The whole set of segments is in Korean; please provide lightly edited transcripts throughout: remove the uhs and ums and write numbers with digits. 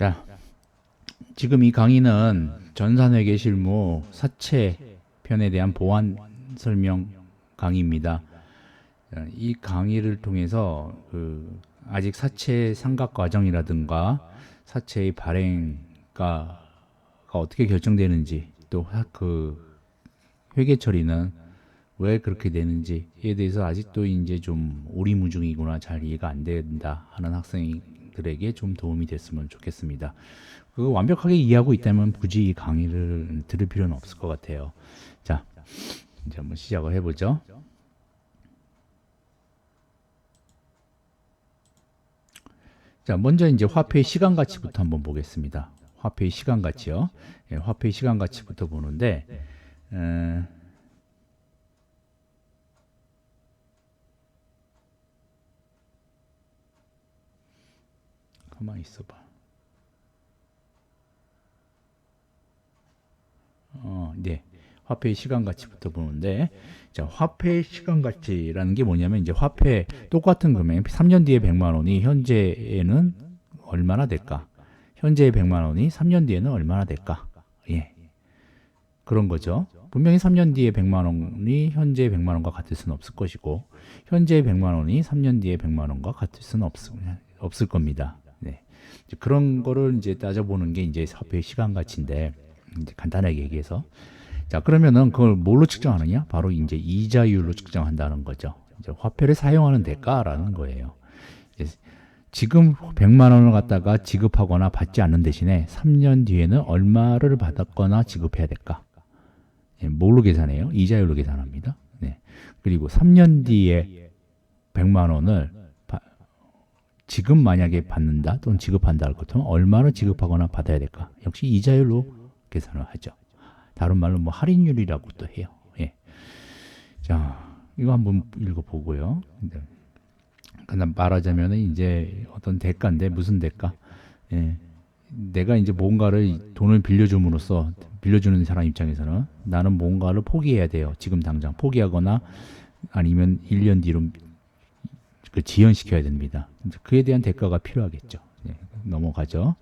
자, 지금 이 강의는 전산회계 실무 사채 편에 대한 보완 설명 강의입니다. 이 강의를 통해서 아직 사채 상각 과정이라든가 사채의 발행가가 어떻게 결정되는지, 또 회계 처리는 왜 그렇게 되는지에 대해서 아직도 이제 좀 오리무중이구나, 잘 이해가 안 된다 하는 학생들에게 좀 도움이 됐으면 좋겠습니다. 그거 완벽하게 이해하고 있다면 굳이 이 강의를 들을 필요는 없을 것 같아요. 자, 이제 한번 시작을 해보죠. 자, 먼저 이제 화폐의 시간 가치부터 한번 보겠습니다. 화폐의 시간 가치요. 예, 화폐의 시간 가치부터 보는데, 가만히 있어봐. 네. 화폐의 시간 가치부터 보는데, 자, 화폐의 시간 가치라는 게 뭐냐면, 이제 화폐 똑같은 금액, 3년 뒤에 100만 원이 현재에는 얼마나 될까? 현재의 100만 원이 3년 뒤에는 얼마나 될까? 예. 그런 거죠. 분명히 3년 뒤에 100만 원이 현재의 100만 원과 같을 수는 없을 것이고, 현재의 100만 원이 3년 뒤에 100만 원과 같을 수는 없을 겁니다. 네. 이제 그런 거를 이제 따져보는 게 이제 화폐의 시간 가치인데, 이제 간단하게 얘기해서, 자, 그러면은 그걸 뭘로 측정하느냐? 바로 이제 이자율로 측정한다는 거죠. 이제 화폐를 사용하는 대가라는 거예요. 지금 100만 원을 갖다가 지급하거나 받지 않는 대신에 3년 뒤에는 얼마를 받았거나 지급해야 될까? 예, 뭘로 계산해요? 이자율로 계산합니다. 네. 그리고 3년 뒤에 100만 원을 지금 만약에 받는다 또는 지급한다 할 것은 얼마를 지급하거나 받아야 될까? 역시 이자율로 계산을 하죠. 다른 말로 뭐 할인율이라고도 해요. 예. 자, 이거 한번 읽어보고요. 그냥 말하자면은 이제 어떤 대가인데, 무슨 대가? 예. 내가 이제 뭔가를 돈을 빌려줌으로써, 빌려주는 사람 입장에서는 나는 뭔가를 포기해야 돼요. 지금 당장 포기하거나 아니면 1년 뒤로 지연시켜야 됩니다. 그에 대한 대가가 필요하겠죠. 예. 넘어가죠.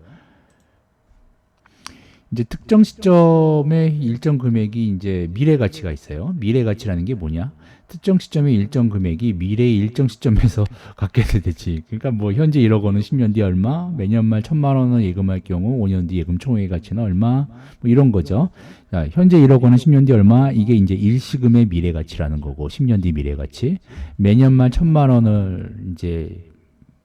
이제 특정 시점에 일정 금액이 이제 미래 가치가 있어요. 미래 가치라는 게 뭐냐? 특정 시점의 일정 금액이 미래의 일정 시점에서 갖게 되지. 그러니까 뭐 현재 1억 원은 10년 뒤 얼마, 매년 말 1,000만 원을 예금할 경우 5년 뒤 예금 총액 가치는 얼마, 뭐 이런 거죠. 자, 현재 1억 원은 10년 뒤 얼마, 이게 이제 일시금의 미래 가치라는 거고, 10년 뒤 미래 가치. 매년 말 1,000만 원을 이제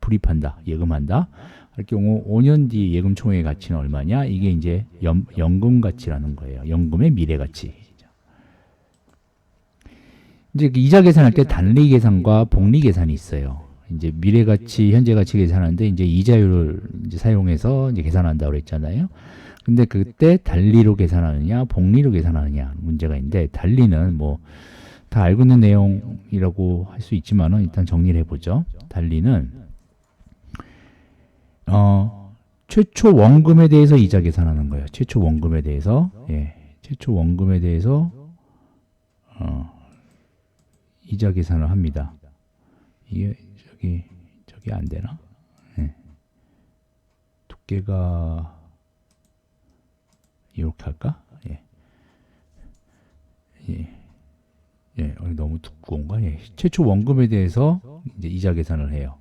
불입한다, 예금한다 할 경우 5년 뒤 예금 총액 가치는 얼마냐? 이게 이제 연금 가치라는 거예요. 연금의 미래 가치. 이제 이자 계산할 때 단리 계산과 복리 계산이 있어요. 이제 미래 가치, 현재 가치 계산하는데 이제 이자율을 이제 사용해서 이제 계산한다고 그랬잖아요. 근데 그때 단리로 계산하느냐, 복리로 계산하느냐 문제가 있는데, 단리는 뭐 다 알고 있는 내용이라고 할 수 있지만은 일단 정리를 해보죠. 단리는 최초 원금에 대해서 이자 계산하는 거예요. 최초 원금에 대해서, 예, 최초 원금에 대해서 이자 계산을 합니다. 이게 저기 안 되나? 예. 두께가 이렇게 할까? 예, 예, 예. 너무 두꺼운가? 예. 최초 원금에 대해서 이제 이자 계산을 해요.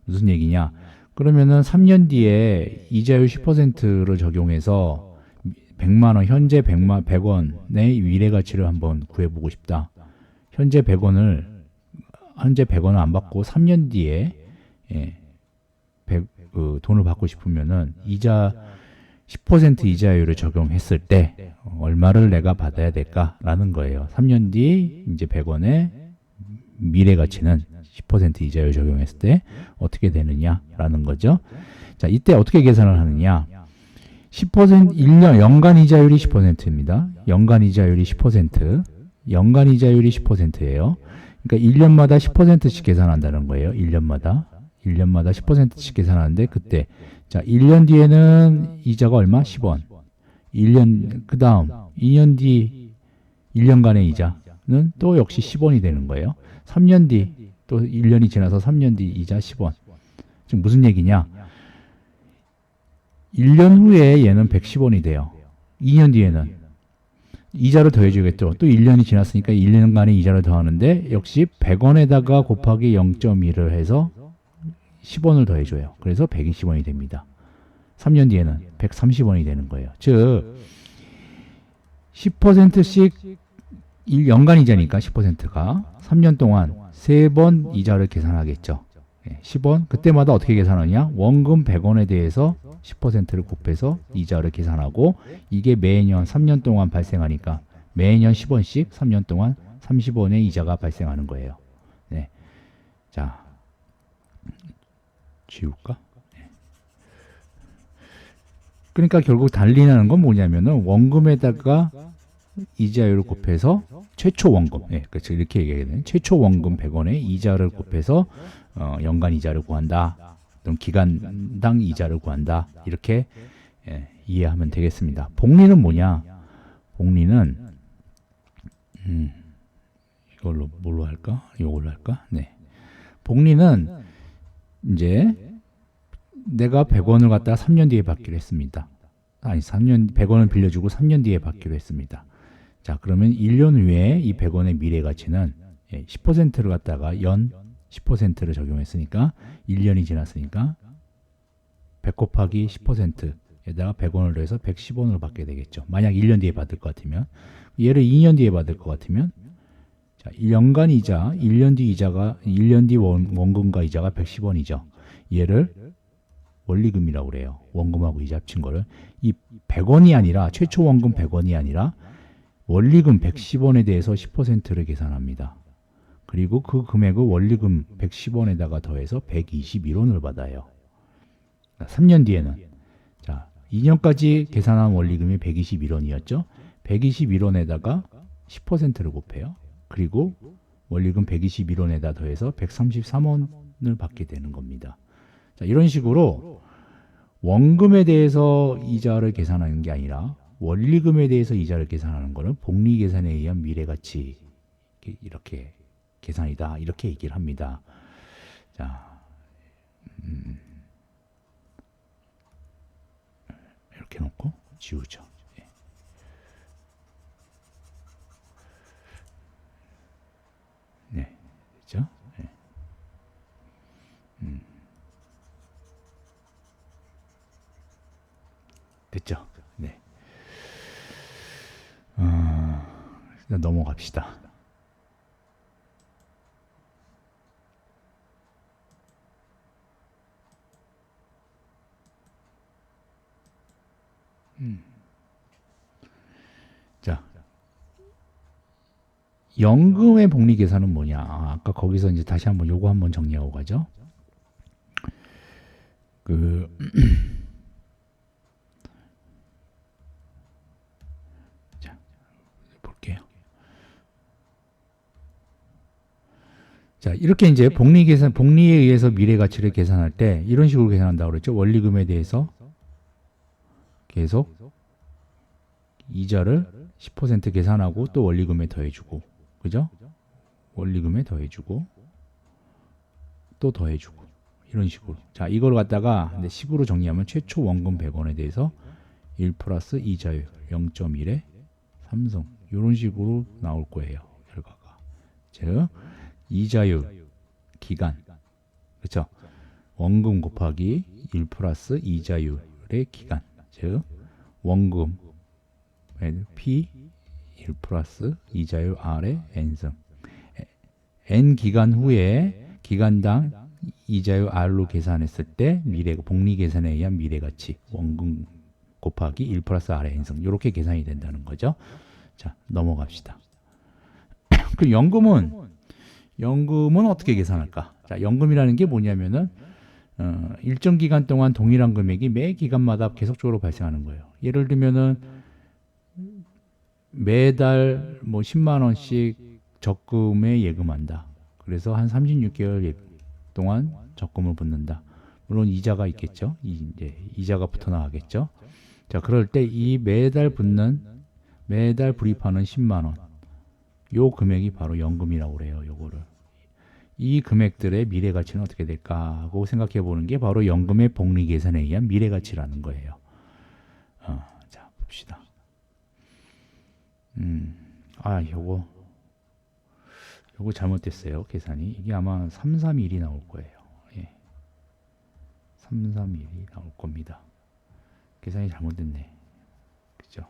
무슨 얘기냐? 그러면은 3년 뒤에 이자율 10%를 적용해서 100만 원, 현재 100원의 미래 가치를 한번 구해보고 싶다. 현재 100원을 안 받고 3년 뒤에 돈을 받고 싶으면은 이자 10% 이자율을 적용했을 때 얼마를 내가 받아야 될까라는 거예요. 3년 뒤 이제 100원의 미래 가치는 10% 이자율 적용했을 때 어떻게 되느냐라는 거죠. 자, 이때 어떻게 계산을 하느냐? 10% 1년 연간 이자율이 10%입니다. 연간 이자율이 10%. 연간 이자율이 10%예요. 그러니까 1년마다 10%씩 계산한다는 거예요. 1년마다 10%씩 계산하는데, 그때 자, 1년 뒤에는 이자가 얼마? 10원. 1년 그다음 2년 뒤 1년간의 이자는 또 역시 10원이 되는 거예요. 3년 뒤 또 1년이 지나서 3년 뒤 이자 10원. 지금 무슨 얘기냐? 1년 후에 얘는 110원이 돼요. 2년 뒤에는 이자를 더해주겠죠. 또 1년이 지났으니까 1년간의 이자를 더하는데 역시 100원에다가 곱하기 0.1을 해서 10원을 더해줘요. 그래서 120원이 됩니다. 3년 뒤에는 130원이 되는 거예요. 즉 10%씩 연간 이자니까 10%가 3년 동안 3번 이자를 계산하겠죠. 10원. 그때마다 어떻게 계산하냐? 원금 100원에 대해서 10%를 곱해서 이자를 계산하고 이게 매년 3년 동안 발생하니까 매년 10원씩 3년 동안 30원의 이자가 발생하는 거예요. 네. 자, 지울까? 네. 그러니까 결국 달리는 건 뭐냐면은 원금에다가 이자율을 곱해서 최초 원금, 네, 그렇죠. 이렇게 얘기해야 되는 최초 원금 100원에 이자를 곱해서 연간 이자를 구한다. 또는 기간당 이자를 구한다. 이렇게 이해하면 되겠습니다. 복리는 뭐냐? 복리는 이걸로 뭘로 할까? 이걸로 할까? 네. 복리는 이제 내가 100원을 갖다가 3년 뒤에 받기로 했습니다. 아니 3년 100원을 빌려주고 3년 뒤에 받기로 했습니다. 자, 그러면 1년 후에 이 100원의 미래 가치는 10%를 갖다가 연 10%를 적용했으니까 1년이 지났으니까 100 곱하기 10%에다가 100원을 더해서 110원을 받게 되겠죠. 만약 1년 뒤에 받을 것 같으면 얘를 2년 뒤에 받을 것 같으면 자, 연간 이자 1년 뒤 이자가 1년 뒤 원금과 이자가 110원이죠. 얘를 원리금이라고 그래요. 원금하고 이자 합친 거를 이 100원이 아니라 최초 원금 100원이 아니라 원리금 110원에 대해서 10%를 계산합니다. 그리고 그 금액을 원리금 110원에다가 더해서 121원을 받아요. 3년 뒤에는 자 2년까지 계산한 원리금이 121원이었죠. 121원에다가 10%를 곱해요. 그리고 원리금 121원에다 더해서 133원을 받게 되는 겁니다. 자, 이런 식으로 원금에 대해서 이자를 계산하는 게 아니라 원리금에 대해서 이자를 계산하는 것은 복리 계산에 의한 미래가치 이렇게 계산이다. 이렇게 얘기를 합니다. 자, 이렇게 놓고 지우죠. 네, 그죠? 네. 됐죠? 네. 일단 넘어갑시다. 자, 연금의 복리 계산은 뭐냐? 아까 거기서 이제 다시 한번 요거 한번 정리하고 가죠. 자, 볼게요. 자, 이렇게 이제 복리 계산, 복리에 의해서 미래 가치를 계산할 때 이런 식으로 계산한다고 그랬죠. 원리금에 대해서 계속 이자를 10% 계산하고 또 원리금에 더해주고, 그죠? 원리금에 더해주고, 또 더해주고, 이런 식으로. 자, 이걸 갖다가 식으로 정리하면 최초 원금 100원에 대해서 1 플러스 이자율 0.1에 3승. 이런 식으로 나올 거예요, 결과가. 즉, 이자율, 기간. 그렇죠? 원금 곱하기 1 플러스 이자율의 기간. 즉, 원금 P 1 플러스 이자율 R의 N승. N 기간 후에 기간당 이자율 R로 계산했을 때 미래 복리 계산에 의한 미래가치 원금 곱하기 1 플러스 R의 N승. 이렇게 계산이 된다는 거죠. 자, 넘어갑시다. 그 연금은 어떻게 계산할까? 자, 연금이라는 게 뭐냐면은 일정 기간 동안 동일한 금액이 매 기간마다 계속적으로 발생하는 거예요. 예를 들면은 매달 뭐 10만 원씩 적금에 예금한다. 그래서 한 36개월 동안 적금을 붓는다. 물론 이자가 있겠죠. 이제 이자가 붙어 나가겠죠. 자, 그럴 때 이 매달 불입하는 10만 원. 요 금액이 바로 연금이라고 그래요. 요거를. 이 금액들의 미래 가치는 어떻게 될까 하고 생각해 보는 게 바로 연금의 복리 계산에 의한 미래 가치라는 거예요. 봅시다. 요거 잘못됐어요. 계산이. 이게 아마 331이 나올 거예요. 예. 331이 나올 겁니다. 계산이 잘못됐네. 그죠?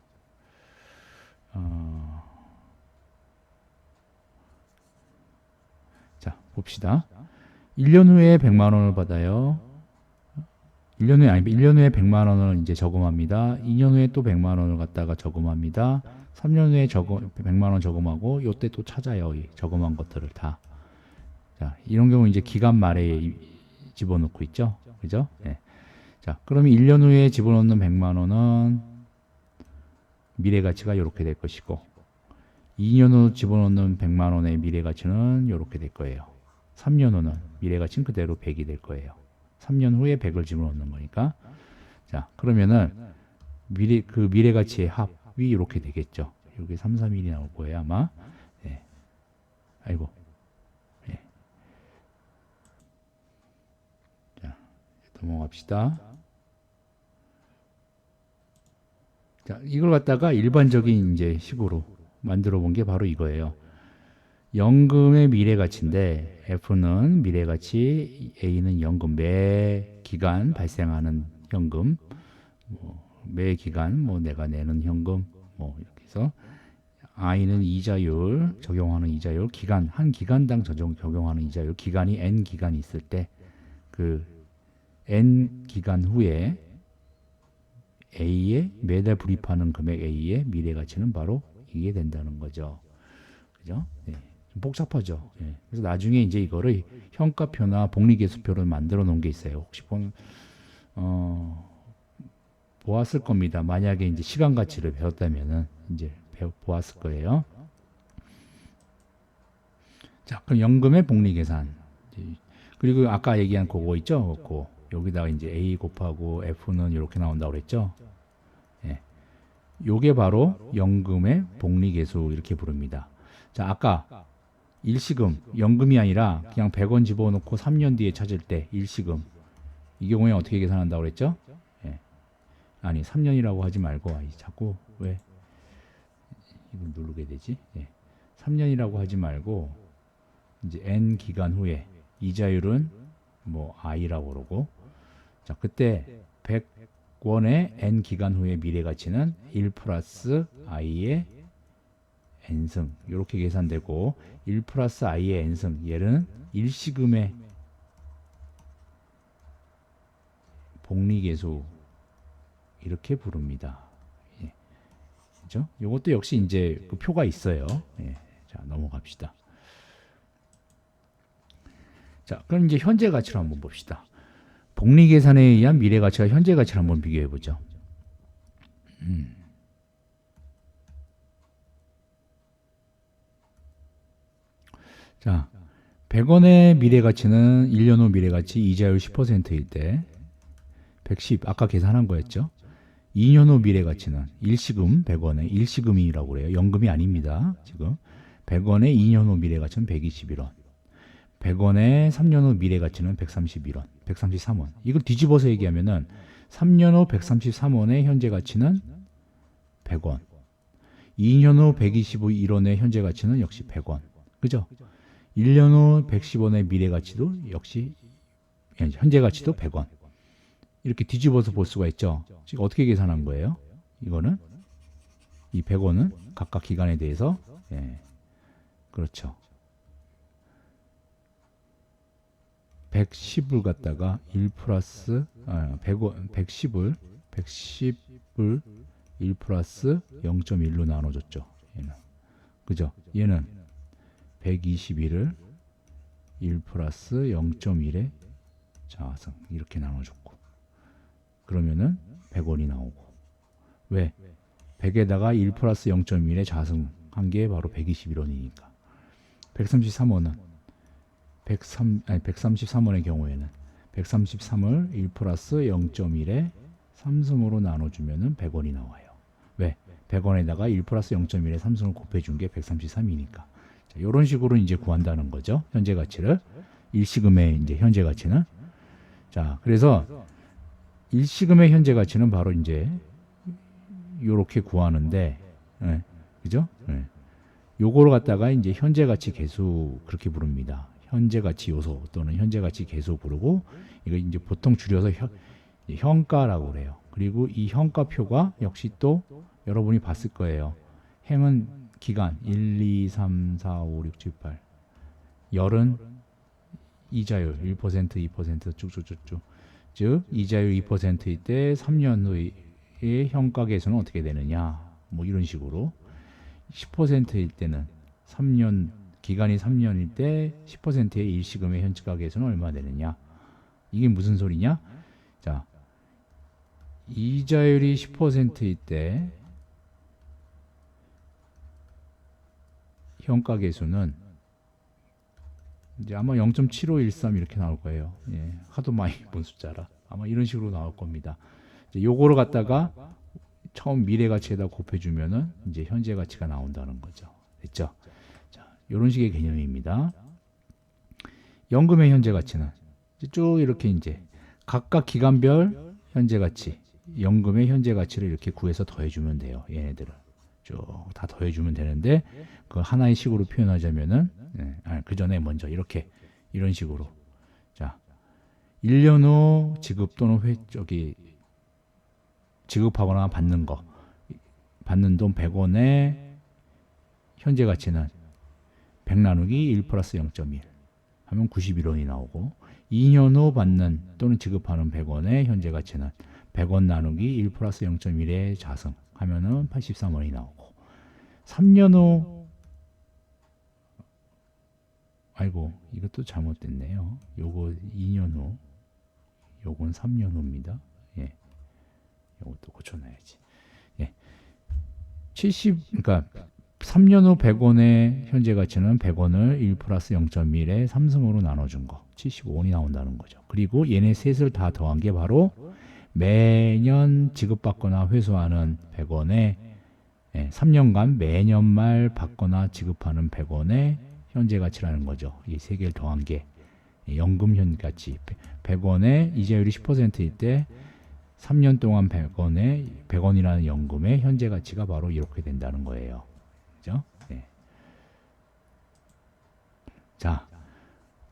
자, 봅시다. 1년 후에 100만 원을 받아요. 1년 후에 100만 원을 이제 저금합니다. 2년 후에 또 100만 원을 갖다가 저금합니다. 3년 후에 100만 원 저금하고 요때 또 찾아요. 이 저금한 것들을 다. 자, 이런 경우 이제 기간 말에 집어넣고 있죠. 그죠? 네. 자, 그러면 1년 후에 집어넣는 100만 원은 미래 가치가 이렇게 될 것이고 2년 후 집어넣는 100만 원의 미래 가치는 이렇게 될 거예요. 3년 후는 미래 가치는 그대로 100이 될 거예요. 3년 후에 100을 집어넣는 거니까. 자, 그러면은 미래 가치의 합이 이렇게 되겠죠. 여기 331이 나올 거예요, 아마. 네. 아이고. 네. 자, 넘어갑시다. 자, 이걸 갖다가 일반적인 이제 식으로 만들어 본 게 바로 이거예요. 연금의 미래 가치인데 F는 미래 가치, A는 연금, 매 기간 발생하는 현금, 매 기간 내가 내는 현금, 이렇게 해서 I는 이자율, 적용하는 이자율, 기간, 한 기간당 적용하는 이자율, 기간이 N 기간이 있을 때 그 N 기간 후에 A에 매달 불입하는 금액 A의 미래 가치는 바로 이게 된다는 거죠. 그죠? 네. 좀 복잡하죠. 예. 그래서 나중에 이제 이거를 현가표나 복리계수표를 만들어 놓은 게 있어요. 혹시 보았을 겁니다. 만약에 이제 시간 가치를 배웠다면은 이제 보았을 거예요. 자, 그럼 연금의 복리계산. 그리고 아까 얘기한 그거 있죠? 그거. 여기다가 이제 A 곱하고 F는 이렇게 나온다고 그랬죠? 예. 요게 바로 연금의 복리계수 이렇게 부릅니다. 자, 아까 일시금, 연금이 아니라 그냥 100원 집어넣고 3년 뒤에 찾을 때 일시금. 이 경우에 어떻게 계산한다고 그랬죠? 예. 아니, 3년이라고 하지 말고, 자꾸 왜 이걸 누르게 되지? 예. 3년이라고 하지 말고 이제 N 기간 후에 이자율은 I라고 그러고, 자, 그때 100원의 N 기간 후의 미래 가치는 1 플러스 I의 N승 이렇게 계산되고 1 플러스 I의 N승 얘는 일시금의 복리계수 이렇게 부릅니다. 예. 그죠? 이것도 역시 이제 그 표가 있어요. 예. 자, 넘어갑시다. 자, 그럼 이제 현재 가치를 한번 봅시다. 복리 계산에 의한 미래 가치와 현재 가치를 한번 비교해 보죠. 자, 100원의 미래 가치는 1년 후 미래 가치 이자율 10%일 때 110, 아까 계산한 거였죠. 2년 후 미래 가치는 일시금 100원에 일시금이라고 그래요. 연금이 아닙니다. 지금 100원의 2년 후 미래 가치는 121원. 100원의 3년 후 미래 가치는 131원, 133원. 이걸 뒤집어서 얘기하면은 3년 후 133원의 현재 가치는 100원. 2년 후 121원의 현재 가치는 역시 100원. 그죠? 1년 후 110원의 미래 가치도 역시 현재 가치도 100원. 이렇게 뒤집어서 볼 수가 있죠. 지금 어떻게 계산한 거예요? 이거는 이 100원은 각각 기간에 대해서 그렇죠. 110을 갖다가 1 플러스 110을 1 플러스 0.1로 나눠줬죠. 얘는. 그죠? 얘는 121을 1 플러스 0.1의 자승 이렇게 나눠줬고 그러면은 100원이 나오고 왜? 100에다가 1 플러스 0.1의 자승한 게 바로 121원이니까 133원은 133원의 경우에는 133을 1 플러스 0.1의 3승으로 나눠주면은 100원이 나와요. 왜? 100원에다가 1 플러스 0.1의 3승을 곱해준 게 133이니까. 이런 식으로 이제 구한다는 거죠. 현재 가치를. 일시금의 이제 현재 가치는. 자, 그래서 일시금의 현재 가치는 바로 이제 요렇게 구하는데, 예, 그죠? 예. 요거를 갖다가 이제 현재 가치 계수 그렇게 부릅니다. 현재 가치 요소 또는 현재 가치 계수 부르고, 이거 이제 보통 줄여서 현가라고 그래요. 그리고 이 현가표가 역시 또 여러분이 봤을 거예요. 행은 기간 1, 2, 3, 4, 5, 6, 7, 8. 열은 이자율 1%, 2% 쭉쭉쭉쭉. 즉 이자율 2%일 때 3년 후의 현가 계수는 어떻게 되느냐. 뭐 이런 식으로 10%일 때는 3년 기간이 3년일 때 10%의 일시금의 현가 계수는 얼마 되느냐. 이게 무슨 소리냐? 자, 이자율이 10%일 때 현가 계수는 이제 아마 0.7513 이렇게 나올 거예요. 예, 하도 많이 본 숫자라 아마 이런 식으로 나올 겁니다. 이제 요거를 갖다가 처음 미래 가치에다 곱해주면은 이제 현재 가치가 나온다는 거죠. 됐죠? 자, 이런 식의 개념입니다. 연금의 현재 가치는 쭉 이렇게 이제 각각 기간별 현재 가치, 연금의 현재 가치를 이렇게 구해서 더해주면 돼요. 얘네들을 쭉 다 더해주면 되는데 그 하나의 식으로 표현하자면은 그 전에 먼저 이렇게 이런 식으로 자 1년 후 지급 또는 지급하거나 받는 돈 100원의 현재 가치는 100 나누기 1 플러스 0.1 하면 91원이 나오고 2년 후 받는 또는 지급하는 100원의 현재 가치는 100원 나누기 1 플러스 0.1의 자승 하면은 83원이 나오고 3년 후 아이고 이것도 잘못됐네요. 요거 2년 후 요건 3년 후입니다. 예. 요것도 고쳐놔야지. 예. 그러니까 3년 후 100원의 현재 가치는 100원을 1 플러스 0.1의 3승으로 나눠준 거 75원이 나온다는 거죠. 그리고 얘네 셋을 다 더한 게 바로 매년 지급받거나 회수하는 100원에 3년간 매년 말 받거나 지급하는 100원의 현재 가치라는 거죠. 이 세 개를 더한 게 연금 현재 가치 100원의 이자율이 10%일 때 3년 동안 100원이라는 연금의 현재 가치가 바로 이렇게 된다는 거예요. 그죠? 네. 자,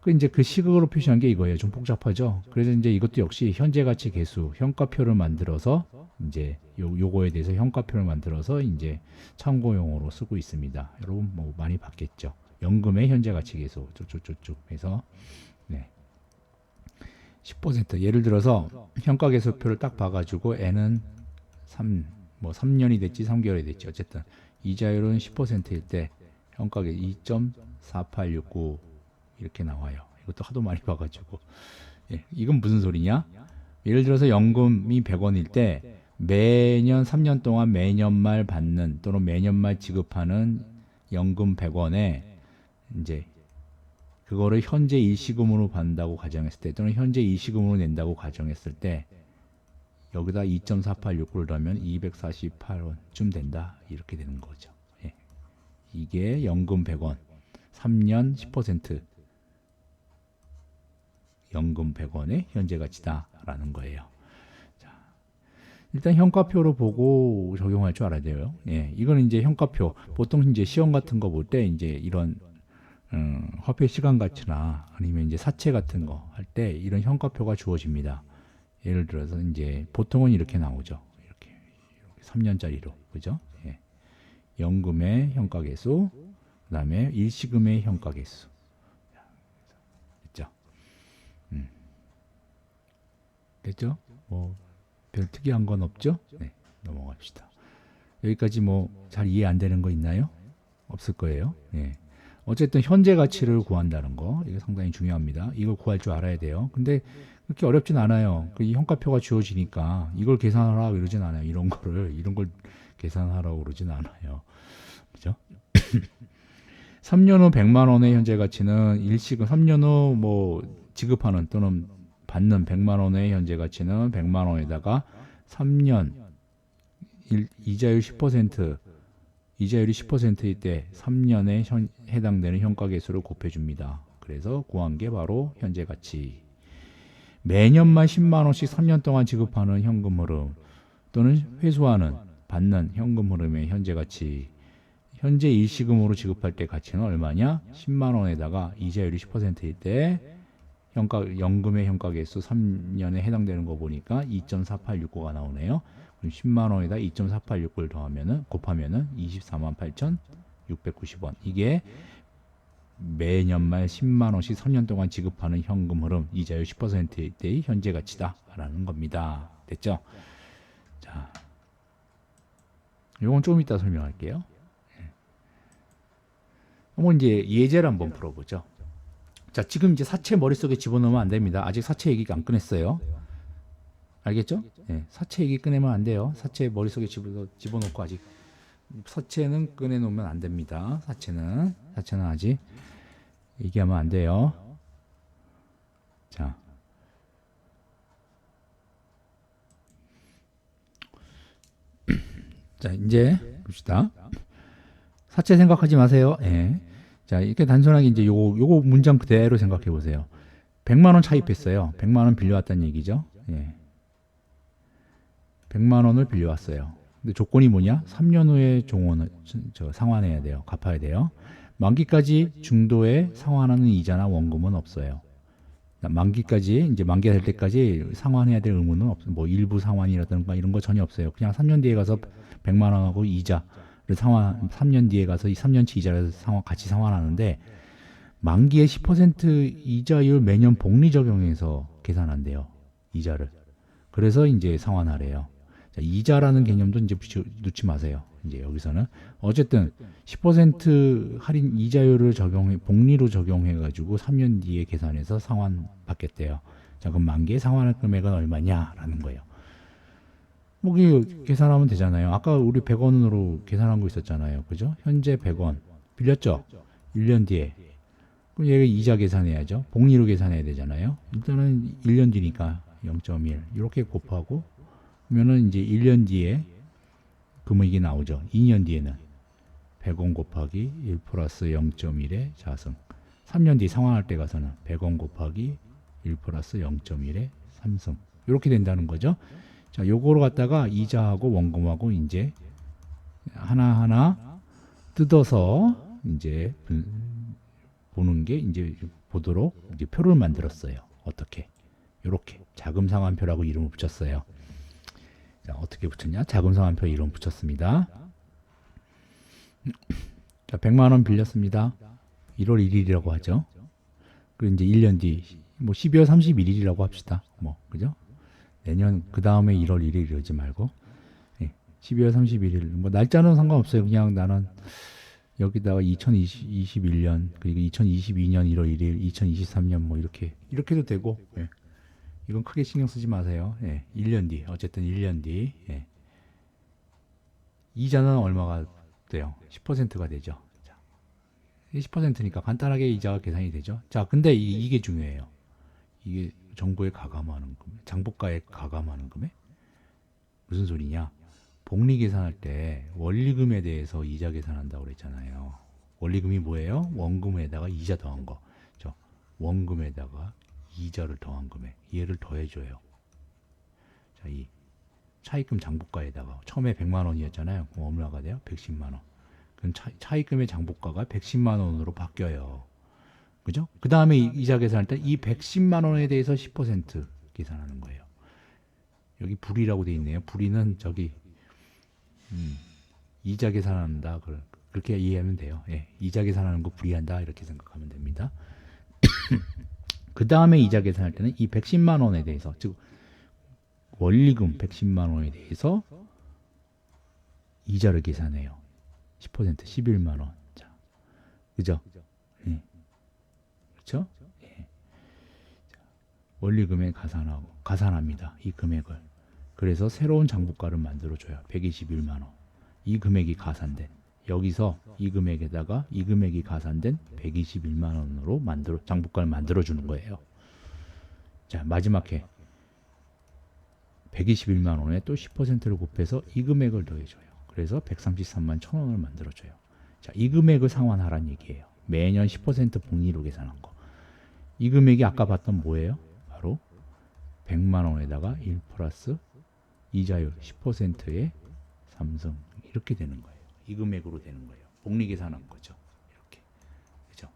이제 그 시각으로 표시한 게 이거예요. 좀 복잡하죠? 그래서 이제 이것도 역시 현재 가치 계수, 현가표를 만들어서 이제 요거에 대해서 현가표를 만들어서 이제 참고용으로 쓰고 있습니다. 여러분 뭐 많이 봤겠죠? 연금의 현재 가치 계수 쭉쭉쭉쭉 해서 네. 10% 예를 들어서 현가 계수표를 딱 봐가지고 N은 3년이 됐지 3개월이 됐지 어쨌든 이자율은 10%일 때 현가계 2.4869 이렇게 나와요. 이것도 하도 많이 봐가지고 예, 이건 무슨 소리냐? 예를 들어서 연금이 100원일 때 매년 3년 동안 매년 말 받는 또는 매년 말 지급하는 연금 100원에 이제 그거를 현재 일시금으로 받는다고 가정했을 때 또는 현재 일시금으로 낸다고 가정했을 때 여기다 2.4869를 넣으면 248원쯤 된다 이렇게 되는 거죠. 예. 이게 연금 100원 3년 10% 연금 100원의 현재 가치다라는 거예요. 자, 일단 현가표로 보고 적용할 줄 알아야 돼요. 예, 이거는 이제 현가표. 보통 이제 시험 같은 거 볼 때 이제 이런 화폐 시간 가치나 아니면 이제 사채 같은 거 할 때 이런 현가표가 주어집니다. 예를 들어서 이제 보통은 이렇게 나오죠. 이렇게 3년짜리로 그죠? 예. 연금의 현가계수, 그다음에 일시금의 현가계수. 됐죠? 뭐 별 특이한 건 없죠? 네, 넘어갑시다. 여기까지 뭐 잘 이해 안 되는 거 있나요? 없을 거예요. 예. 어쨌든 현재 가치를 구한다는 거 이게 상당히 중요합니다. 이걸 구할 줄 알아야 돼요. 근데 그렇게 어렵진 않아요. 이 현가표가 주어지니까 이걸 계산하라 그러진 않아요. 이런 걸 계산하라고 그러진 않아요. 그죠? 3년 후 100만 원의 현재 가치는 일시금 3년 후 뭐 지급하는 또는 받는 100만 원의 현재 가치는 100만 원에다가 3년 이자율 10% 이자율이 10%일 때 3년에 해당되는 현가계수를 곱해줍니다. 그래서 구한 게 바로 현재 가치. 매년만 10만 원씩 3년 동안 지급하는 현금 흐름 또는 회수하는 받는 현금 흐름의 현재 가치, 현재 일시금으로 지급할 때 가치는 얼마냐? 10만 원에다가 이자율이 10%일 때 연금의 현가계수 3년에 해당되는 거 보니까 2.4869가 나오네요. 그럼 10만 원에다 2.4869를 곱하면은 24만 8,690원. 이게 매년 말 10만 원씩 3년 동안 지급하는 현금 흐름 이자율 10%일 때의 현재 가치다라는 겁니다. 됐죠? 자, 요건 좀 이따 설명할게요. 한번 이제 예제를 한번 풀어보죠. 자, 지금 이제 사채 머릿속에 집어넣으면 안 됩니다. 아직 사채 얘기가 안 끝냈어요. 알겠죠? 네, 사채 얘기 꺼내면 안 돼요. 사채 머릿속에 집어넣고 아직 사채는 꺼내놓으면 안 됩니다. 사채는 아직 얘기하면 안 돼요. 자, 자 이제 봅시다. 사채 생각하지 마세요. 예. 자, 이렇게 단순하게 이제 요거 문장 그대로 생각해 보세요. 100만 원 차입했어요. 100만 원 빌려왔다는 얘기죠. 예. 100만 원을 빌려왔어요. 근데 조건이 뭐냐? 3년 후에 종원을 상환해야 돼요. 갚아야 돼요. 만기까지 중도에 상환하는 이자나 원금은 없어요. 만기까지 이제 만기가 될 때까지 상환해야 될 의무는 없어요. 뭐 일부 상환이라든가 이런 거 전혀 없어요. 그냥 3년 뒤에 가서 100만 원하고 이자를 3년 뒤에 가서 이 3년치 이자를 같이 상환하는데 만기에 10% 이자율 매년 복리 적용해서 계산한대요. 이자를. 그래서 이제 상환하래요. 자, 이자라는 개념도 이제 놓지 마세요. 이제 여기서는 어쨌든 10% 할인 이자율을 복리로 적용해 가지고 3년 뒤에 계산해서 상환 받겠대요. 자, 그럼 만기에 상환할 금액은 얼마냐라는 거예요. 뭐 계산하면 되잖아요. 아까 우리 100원으로 계산한 거 있었잖아요. 그죠? 현재 100원 빌렸죠? 1년 뒤에. 그럼 얘가 이자 계산해야죠. 복리로 계산해야 되잖아요. 일단은 1년 뒤니까 0.1 이렇게 곱하고 그러면은 이제 1년 뒤에 금액이 나오죠. 2년 뒤에는 100원 곱하기 1 플러스 0.1의 자승. 3년 뒤 상환할 때 가서는 100원 곱하기 1 플러스 0.1의 3승. 이렇게 된다는 거죠. 자, 요거로 갖다가 이자하고 원금하고 이제 하나하나 뜯어서 이제 보는 게 이제 보도록 이제 표를 만들었어요. 어떻게? 요렇게 자금상환표라고 이름을 붙였어요. 자, 어떻게 붙였냐? 자금상환표 이름 붙였습니다. 자, 100만 원 빌렸습니다. 1월 1일이라고 하죠. 그리고 이제 1년 뒤, 뭐 12월 31일이라고 합시다. 뭐, 그죠? 내년 그 다음에 1월 1일 이러지 말고, 12월 31일. 뭐 날짜는 상관없어요. 그냥 나는 여기다가 2021년 그리고 2022년 1월 1일, 2023년 뭐 이렇게도 되고. 이건 크게 신경 쓰지 마세요. 1년 뒤. 어쨌든 1년 뒤. 이자는 얼마가 돼요? 10%가 되죠. 자, 10%니까 간단하게 이자가 계산이 되죠. 자, 근데 이게 중요해요. 이게 정부에 가감하는 금액, 장부가에 가감하는 금액? 무슨 소리냐? 복리 계산할 때 원리금에 대해서 이자 계산한다고 그랬잖아요. 원리금이 뭐예요? 원금에다가 이자 더한 거. 원금에다가 이자를 더한 금액, 얘를 더해줘요. 자, 이 차입금 장부가에다가 처음에 100만 원이었잖아요. 그럼 얼마가 돼요? 110만 원. 그럼 차입금의 장부가가 110만 원으로 바뀌어요. 그죠? 그 다음에 이자 계산할 때 이 110만 원에 대해서 10% 계산하는 거예요. 여기 불이라고 돼 있네요. 불이는 저기 이자 계산한다. 그렇게 이해하면 돼요. 이자 계산하는 거 불이한다. 이렇게 생각하면 됩니다. 그 다음에 이자 계산할 때는 이 110만 원에 대해서, 즉 원리금 110만 원에 대해서 이자를 계산해요. 10% 11만 원. 자, 그죠? 그렇죠? 자, 원리금에 가산합니다. 이 금액을. 그래서 새로운 장부가를 만들어줘요. 121만 원. 이 금액이 가산된. 여기서 이 금액에다가 이 금액이 가산된 121만 원으로 장부가를 만들어주는 거예요. 자, 마지막 해 121만 원에 또 10%를 곱해서 이 금액을 더해줘요. 그래서 133만 1,000원을 만들어줘요. 자, 이 금액을 상환하란 얘기예요. 매년 10% 복리로 계산한 거. 이 금액이 아까 봤던 뭐예요? 바로 100만 원에다가 1 플러스 이자율 10%의 삼성 이렇게 되는 거예요. 이 금액으로 되는 거예요. 복리 계산한 거죠. 이렇게. 그죠?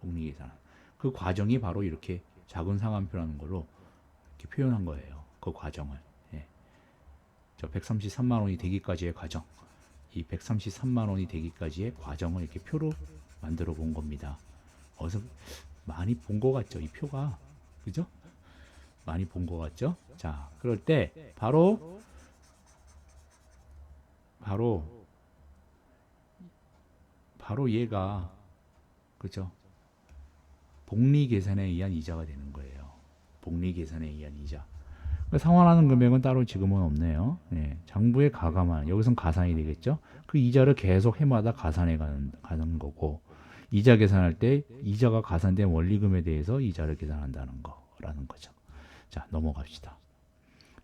복리 계산. 그 과정이 바로 이렇게 작은 상환표라는 걸로 이렇게 표현한 거예요. 그 과정을. 예. 저 133만 원이 되기까지의 과정. 이 133만 원이 되기까지의 과정을 이렇게 표로 만들어 본 겁니다. 어디서 많이 본 것 같죠? 이 표가. 그죠? 많이 본 것 같죠? 자, 그럴 때 바로 얘가 그죠? 복리 계산에 의한 이자가 되는 거예요. 복리 계산에 의한 이자. 상환하는 금액은 따로 지금은 없네요. 네, 장부에 가감한 여기선 가산이 되겠죠. 그 이자를 계속 해마다 가산해 가는 거고 이자 계산할 때 이자가 가산된 원리금에 대해서 이자를 계산한다는 거라는 거죠. 자, 넘어갑시다.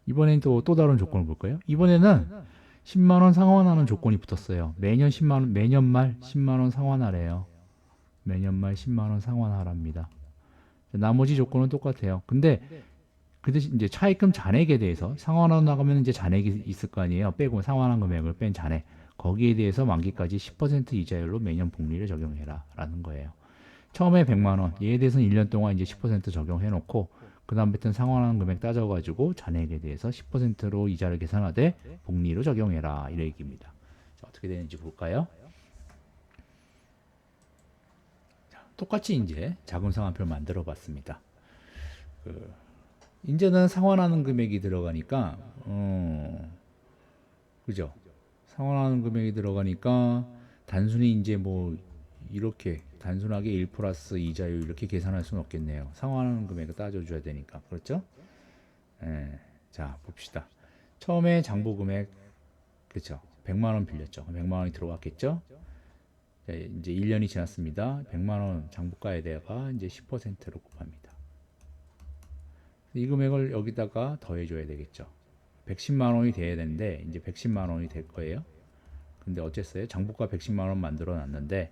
이번엔 또 다른 조건을 볼까요? 이번에는 10만 원 상환하는 조건이 붙었어요. 매년 10만 원, 매년 말 10만 원 상환하래요. 매년 말 10만 원 상환하랍니다. 나머지 조건은 똑같아요. 근데 그 대신 이제 차입금 잔액에 대해서 상환하고 나가면 이제 잔액이 있을 거 아니에요. 빼고 상환한 금액을 뺀 잔액. 거기에 대해서 만기까지 10% 이자율로 매년 복리를 적용해라라는 거예요. 처음에 100만 원, 얘에 대해서는 1년 동안 이제 10% 적용해 놓고 그 다음부터는 상환하는 금액 따져가지고 잔액에 대해서 10%로 이자를 계산하되 복리로 적용해라 이런 얘기입니다. 자, 어떻게 되는지 볼까요? 자, 똑같이 이제 자금상환표를 만들어 봤습니다. 이제는 상환하는 금액이 들어가니까 그죠? 상환하는 금액이 들어가니까 단순히 이제 뭐 이렇게 단순하게 1 플러스 이자율 이렇게 계산할 수는 없겠네요. 상환하는 금액을 따져줘야 되니까. 그렇죠? 예. 자, 봅시다. 처음에 장부 금액, 그렇죠? 100만 원 빌렸죠. 100만 원이 들어갔겠죠? 이제 1년이 지났습니다. 100만 원 장부가에다가 이제 10%로 곱합니다. 이 금액을 여기다가 더해줘야 되겠죠. 110만 원이 돼야 되는데 이제 110만 원이 될 거예요. 근데 어쨌어요? 장부가 110만 원 만들어 놨는데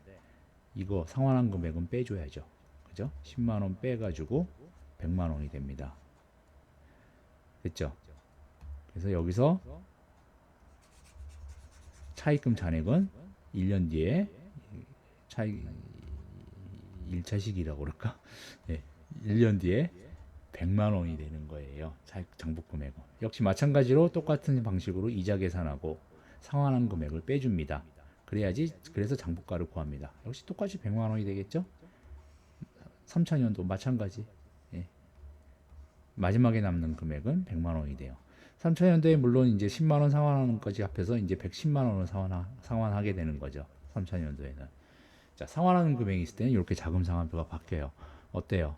이거 상환한 금액은 빼줘야죠. 그죠? 10만 원 빼가지고 100만 원이 됩니다. 됐죠? 그래서 여기서 차입금 잔액은 1년 뒤에 1차식이라고 그럴까? 네, 1년 뒤에 100만 원이 되는 거예요. 장부 금액은. 역시 마찬가지로 똑같은 방식으로 이자 계산하고 상환한 금액을 빼줍니다. 그래서 장부가를 구합니다. 역시 똑같이 100만 원이 되겠죠? 3차년도 마찬가지. 예. 마지막에 남는 금액은 100만 원이 돼요. 3차년도에 물론 이제 10만 원 상환하는 것까지 합해서 이제 110만 원을 상환하게 되는 거죠. 3차년도에는. 자, 상환하는 금액이 있을 때는 이렇게 자금상환표가 바뀌어요. 어때요?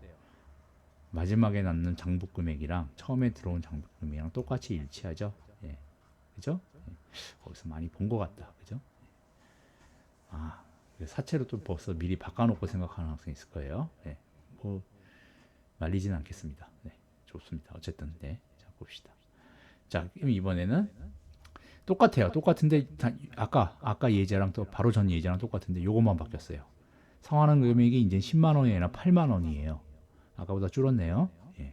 마지막에 남는 장부 금액이랑 처음에 들어온 장부 금액이랑 똑같이 일치하죠. 예. 그죠? 예. 거기서 많이 본 것 같다. 그죠? 아, 사채로 또 벌써 미리 바꿔놓고 생각하는 학생이 있을 거예요. 네, 뭐 말리진 않겠습니다. 네, 좋습니다. 어쨌든 네, 자 봅시다. 자, 그럼 이번에는 똑같아요. 똑같은데 아까 예제랑 또 바로 전 예제랑 똑같은데 요것만 바뀌었어요. 상환한 금액이 이제 10만 원이 아니라 8만 원이에요. 아까보다 줄었네요. 예.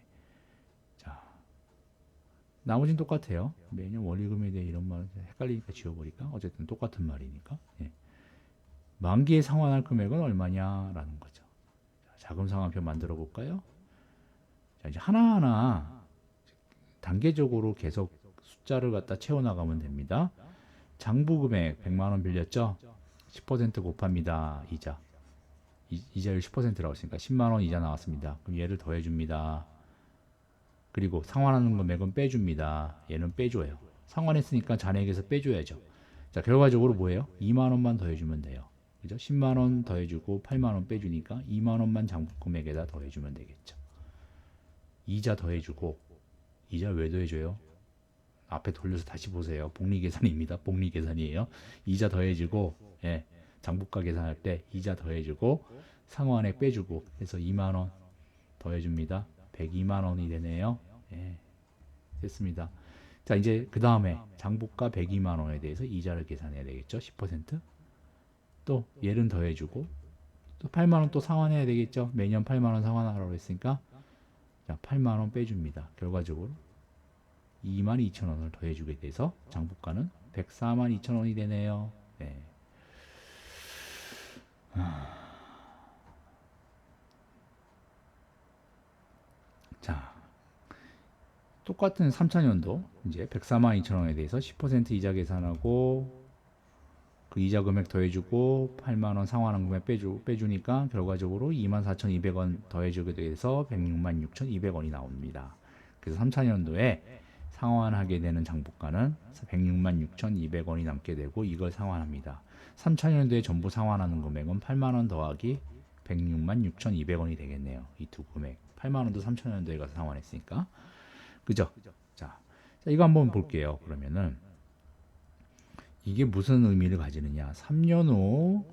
자, 나머지는 똑같아요. 매년 원리금에 대해 이런 말 헷갈리니까 지워버릴까? 어쨌든 똑같은 말이니까. 예. 만기에 상환할 금액은 얼마냐라는 거죠. 자금 상환표 만들어 볼까요? 자, 이제 하나하나 단계적으로 계속 숫자를 갖다 채워 나가면 됩니다. 장부 금액 100만 원 빌렸죠? 10% 곱합니다. 이자율 10%라고 했으니까 10만 원 이자 나왔습니다. 그럼 얘를 더해 줍니다. 그리고 상환하는 금액은 빼줍니다. 얘는 빼줘요. 상환했으니까 잔액에서 빼줘야죠. 자, 결과적으로 뭐예요? 2만 원만 더해주면 돼요. 그죠? 10만 원 더해주고 8만 원 빼주니까 2만 원만 장부 금액에다 더해주면 되겠죠. 이자 더해주고 이자 왜 더해줘요? 앞에 돌려서 다시 보세요. 복리 계산입니다. 복리 계산이에요. 이자 더해주고 예, 장부가 계산할 때 이자 더해주고 상환액 빼주고 해서 2만 원 더해줍니다. 102만 원이 되네요. 예, 됐습니다. 자, 이제 그 다음에 장부가 102만 원에 대해서 이자를 계산해야 되겠죠. 10%. 또 얘는 더해주고 또 8만 원 또 상환해야 되겠죠. 매년 8만 원 상환하라고 했으니까 자, 8만 원 빼줍니다. 결과적으로 22,000원을 더해주게 돼서 장부가는 104만 2천 원이 되네요. 네. 자, 똑같은 3차년도 이제 104만 2천 원에 대해서 10% 이자 계산하고 그 이자 금액 더해주고 8만 원 상환한 금액 빼주니까 결과적으로 24,200원 더해주게 돼서 106만 6,200원이 나옵니다. 그래서 3차년도에 상환하게 되는 장부가는 106만 6,200원이 남게 되고 이걸 상환합니다. 3차년도에 전부 상환하는 금액은 8만 원 더하기 106만 6,200원이 되겠네요. 이 두 금액. 8만 원도 3차년도에 가서 상환했으니까. 그죠? 자, 이거 한번 볼게요. 그러면은 이게 무슨 의미를 가지느냐? 3년 후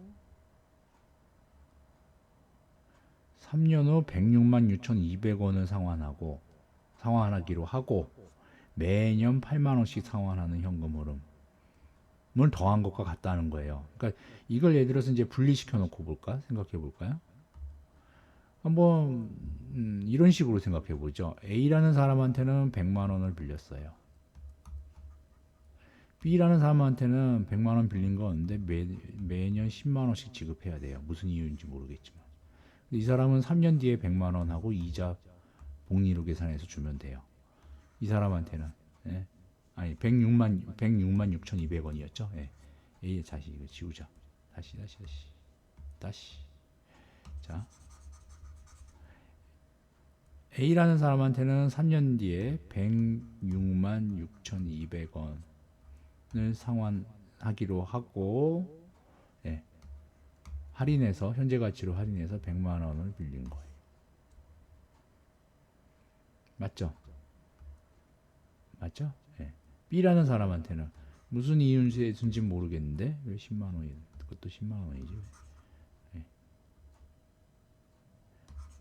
106만 6,200원을 상환하기로 하고 매년 8만 원씩 상환하는 현금 흐름을 더한 것과 같다는 거예요. 그러니까 이걸 예를 들어서 이제 분리시켜 놓고 볼까? 생각해 볼까요? 한번 이런 식으로 생각해 보죠. A라는 사람한테는 100만 원을 빌렸어요. B라는 사람한테는 100만 원 빌린 건데 매년 10만 원씩 지급해야 돼요. 무슨 이유인지 모르겠지만. 이 사람은 3년 뒤에 100만 원하고 이자 복리로 계산해서 주면 돼요. 이 사람한테는. 예. 아니 106만 6,200원이었죠. 예. A 다시 이거 지우자. 다시. 자. A라는 사람한테는 3년 뒤에 106만 6,200원을 상환하기로 하고 예. 할인해서 현재 가치로 할인해서 100만 원을 빌린 거예요. 맞죠? 예. B라는 사람한테는 무슨 이유인지 모르겠는데 왜 10만 원이 그것도 10만 원이지. 예.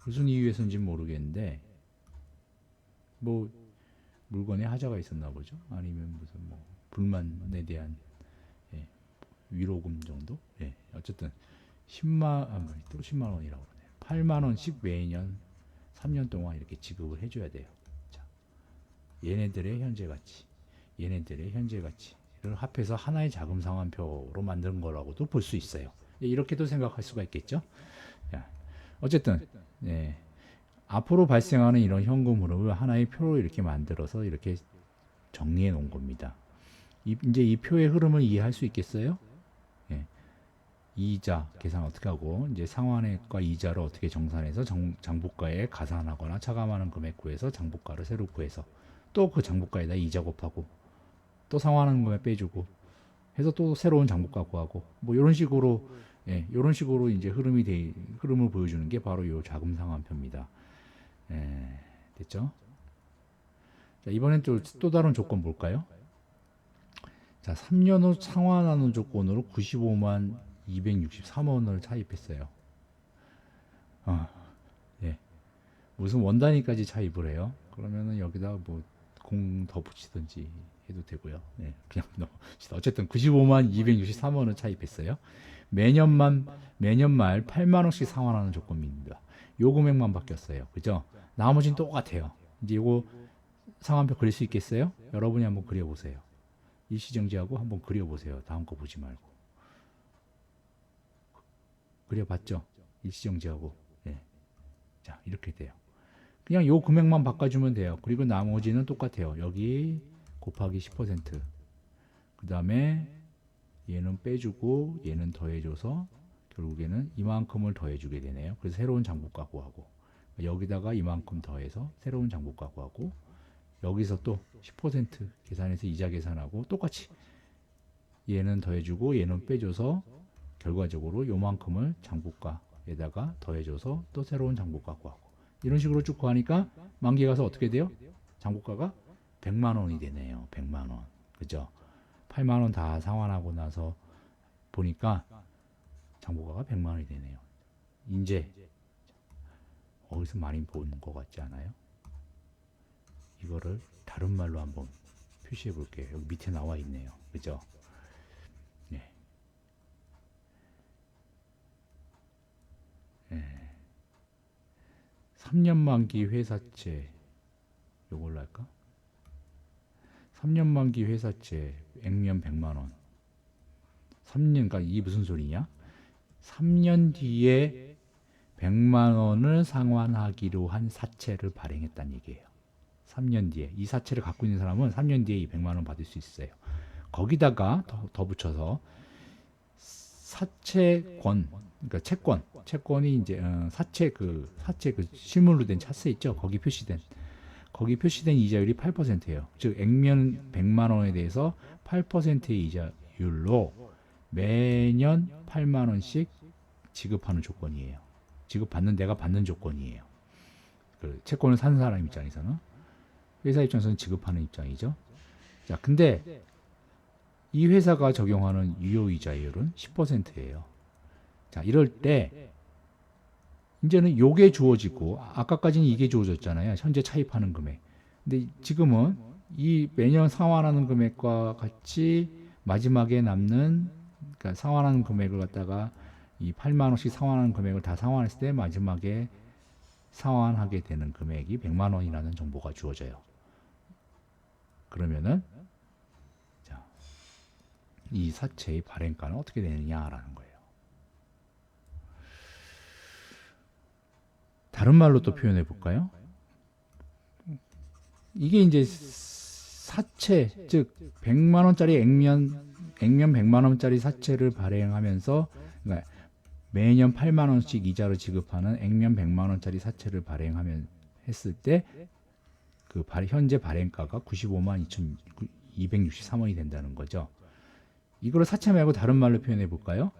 무슨 이유에서인지 모르겠는데 뭐 물건에 하자가 있었나 보죠. 아니면 무슨 뭐 불만에 대한 예. 위로금 정도. 예. 어쨌든 10만 원이라고 그러네요. 8만 원씩 매년 3년 동안 이렇게 지급을 해줘야 돼요. 자, 얘네들의 현재 가치를 합해서 하나의 자금 상환표로 만든 거라고도 볼 수 있어요. 이렇게도 생각할 수가 있겠죠. 자, 어쨌든 예, 앞으로 발생하는 이런 현금 흐름을 하나의 표로 이렇게 만들어서 이렇게 정리해 놓은 겁니다. 이제 이 표의 흐름을 이해할 수 있겠어요? 예. 이자 계산 어떻게 하고 이제 상환액과 이자를 어떻게 정산해서 장부가에 가산하거나 차감하는 금액 구해서 장부가를 새로 구해서 또 그 장부가에다 이자 곱하고 또 상환하는 금액 빼주고 해서 또 새로운 장부가 구하고 뭐 이런 식으로 이런 식으로 이제 흐름을 보여주는 게 바로 이 자금 상환표입니다. 됐죠? 자, 이번엔 또 다른 조건 볼까요? 자, 3년 후 상환하는 조건으로 95만 263원을 차입했어요. 예. 무슨 원단위까지 차입을 해요? 그러면은 여기다 뭐 공 더 붙이든지 해도 되고요. 네, 그냥 넘어갑시다. 어쨌든 95만 263원을 차입했어요. 매년 말 8만 원씩 상환하는 조건입니다. 요 금액만 바뀌었어요. 그죠? 나머지는 똑같아요. 이제 이거 상환표 그릴 수 있겠어요? 여러분이 한번 그려보세요. 일시정지하고 한번 그려보세요. 다음 거 보지 말고. 그려봤죠? 일시정지하고. 예. 자, 이렇게 돼요. 그냥 요 금액만 바꿔주면 돼요. 그리고 나머지는 똑같아요. 여기 곱하기 10%. 그 다음에 얘는 빼주고 얘는 더해줘서 결국에는 이만큼을 더해주게 되네요. 그래서 새로운 장부가 구하고 여기다가 이만큼 더해서 새로운 장부가 구하고 여기서 또 10% 계산해서 이자 계산하고 똑같이 얘는 더해주고 얘는 빼줘서 결과적으로 요만큼을 장부가에다가 더해줘서 또 새로운 장부가 구하고 이런 식으로 쭉 구하니까 만기 가서 어떻게 돼요? 장부가가 100만 원이 되네요. 100만 원. 그죠? 8만 원 다 상환하고 나서 보니까 장부가가 100만 원이 되네요. 이제 어디서 많이 본 것 같지 않아요? 이거를 다른 말로 한번 표시해 볼게요. 여기 밑에 나와 있네요. 그죠? 네. 3년 만기 회사채 요걸로 할까? 3년 만기 회사채 액면 100만 원. 3년, 그러니까 이게 무슨 소리냐? 3년 뒤에 100만 원을 상환하기로 한 사채를 발행했다는 얘기예요. 3년 뒤에 이 사채를 갖고 있는 사람은 3년 뒤에 이 100만 원 받을 수 있어요. 거기다가 더 붙여서 사채권, 그러니까 채권이 이제 사채 그 실물로 된 차세 있죠. 거기 표시된 이자율이 8%예요. 즉 액면 100만 원에 대해서 8%의 이자율로 매년 8만 원씩 지급하는 조건이에요. 내가 받는 조건이에요. 그 채권을 산 사람 입장에서는, 회사 입장에서는 지급하는 입장이죠. 자, 근데 이 회사가 적용하는 유효이자율은 10%예요. 자, 이럴 때 이제는 요게 주어지고, 아까까지는 이게 주어졌잖아요. 현재 차입하는 금액. 근데 지금은 이 매년 상환하는 금액과 같이 마지막에 남는, 그러니까 상환하는 금액을 갖다가 이 8만 원씩 상환하는 금액을 다 상환했을 때 마지막에 상환하게 되는 금액이 100만 원이라는 정보가 주어져요. 그러면은 자, 이 사채의 발행가는 어떻게 되느냐라는 거예요. 다른 말로 또 표현해 볼까요? 이게 이제 사채, 즉 100만 원짜리 액면 100만 원짜리 사채를 발행하면서, 그러니까 매년 8만 원씩 이자를 지급하는 액면 100만 원짜리 사채를 발행하면 했을 때 그 현재 발행가가 95만 263원이 된다는 거죠. 이거를 사채 말고 다른 말로 표현해 볼까요?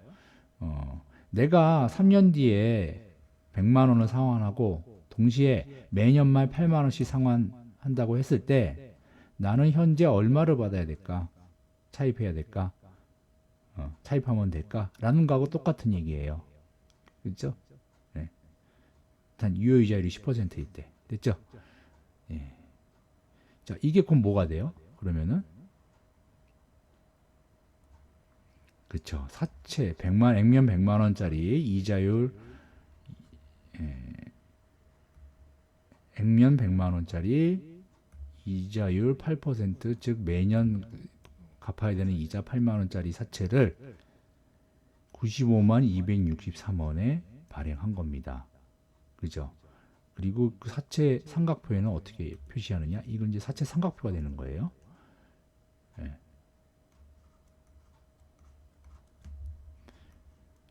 내가 3년 뒤에 100만 원을 상환하고 동시에 매년 말 8만 원씩 상환한다고 했을 때 나는 현재 얼마를 받아야 될까? 차입해야 될까? 차입하면 될까? 라는 거하고 똑같은 얘기예요. 그렇죠? 네. 단 유효이자율이 10%일 때. 됐죠? 예. 자, 이게 그럼 뭐가 돼요? 그러면은 그렇죠. 사채 액면 100만 원짜리 이자율, 액면 100만 원짜리 이자율 8%, 즉 매년 갚아야 되는 이자 8만 원짜리 사채를 95만 263원에 발행한 겁니다. 그죠? 그리고 그 사채 삼각표에는 어떻게 표시하느냐? 이건 이제 사채 삼각표가 되는 거예요. 네.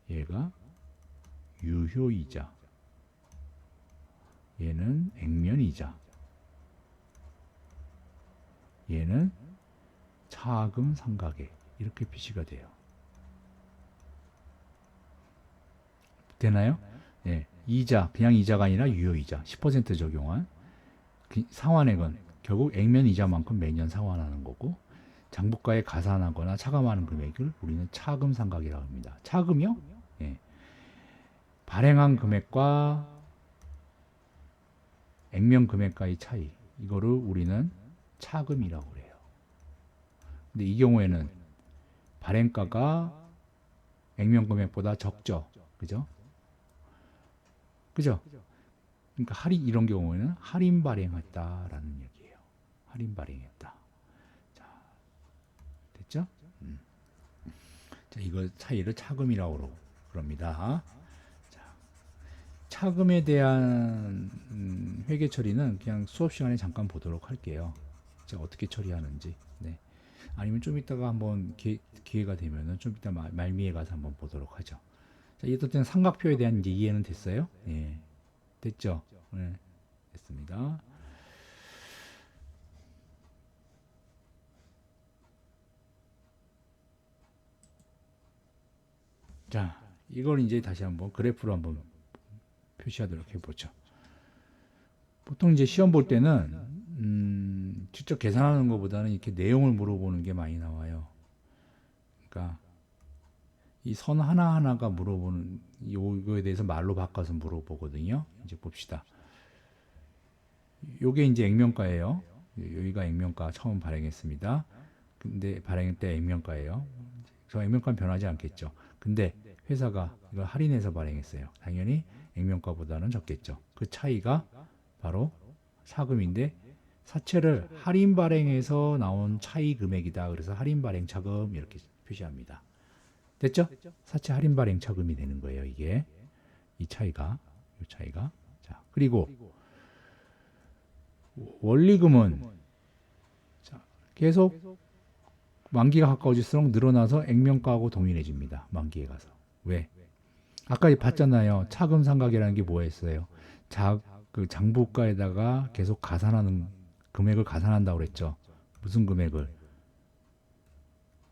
얘가 유효이자, 얘는 액면이자, 얘는 차금 상각액, 이렇게 표시가 돼요. 되나요? 예. 이자, 그냥 이자가 아니라 유효이자 10% 적용한 상환액은 결국 액면 이자만큼 매년 상환하는 거고, 장부가에 가산하거나 차감하는 금액을 우리는 차금 상각이라고 합니다. 차금이요? 예. 발행한 금액과 액면 금액과의 차이, 이거를 우리는 차금이라고 그래요. 근데 이 경우에는 발행가가 액면 금액보다 적죠. 그죠? 그죠? 그러니까 이런 경우에는 할인 발행했다라는 얘기예요. 할인 발행했다. 자, 됐죠? 자, 이거 차이를 차금이라고 그럽니다. 자, 차금에 대한 회계 처리는 그냥 수업 시간에 잠깐 보도록 할게요. 자, 어떻게 처리하는지. 네. 아니면 좀 이따가 한번 기회가 되면은 좀 이따 말미에 가서 한번 보도록 하죠. 자, 어쨌든 삼각표에 대한 이제 이해는 됐어요? 예. 됐죠? 네. 됐습니다. 자, 이걸 이제 다시 한번 그래프로 한번 표시하도록 해보죠. 보통 이제 시험 볼 때는 직접 계산하는 것보다는 이렇게 내용을 물어보는 게 많이 나와요. 그러니까 이 선 하나하나가 물어보는, 이거에 대해서 말로 바꿔서 물어보거든요. 이제 봅시다. 요게 이제 액면가예요. 여기가 액면가 처음 발행했습니다. 근데 발행 때 액면가예요. 저 액면가는 변하지 않겠죠. 근데 회사가 이걸 할인해서 발행했어요. 당연히 액면가보다는 적겠죠. 그 차이가 바로 차금인데 사채를 할인 발행에서 나온 차이 금액이다. 그래서 할인 발행 차금 이렇게 표시합니다. 됐죠? 사채 할인 발행 차금이 되는 거예요. 이게 이 차이가 자, 그리고 원리금은 자, 계속 만기가 가까워질수록 늘어나서 액면가하고 동일해집니다. 만기에 가서. 왜? 아까 봤잖아요. 차금 상각이라는 게 뭐였어요? 그 장부가에다가 계속 가산하는 금액을 가산한다고 그랬죠. 무슨 금액을?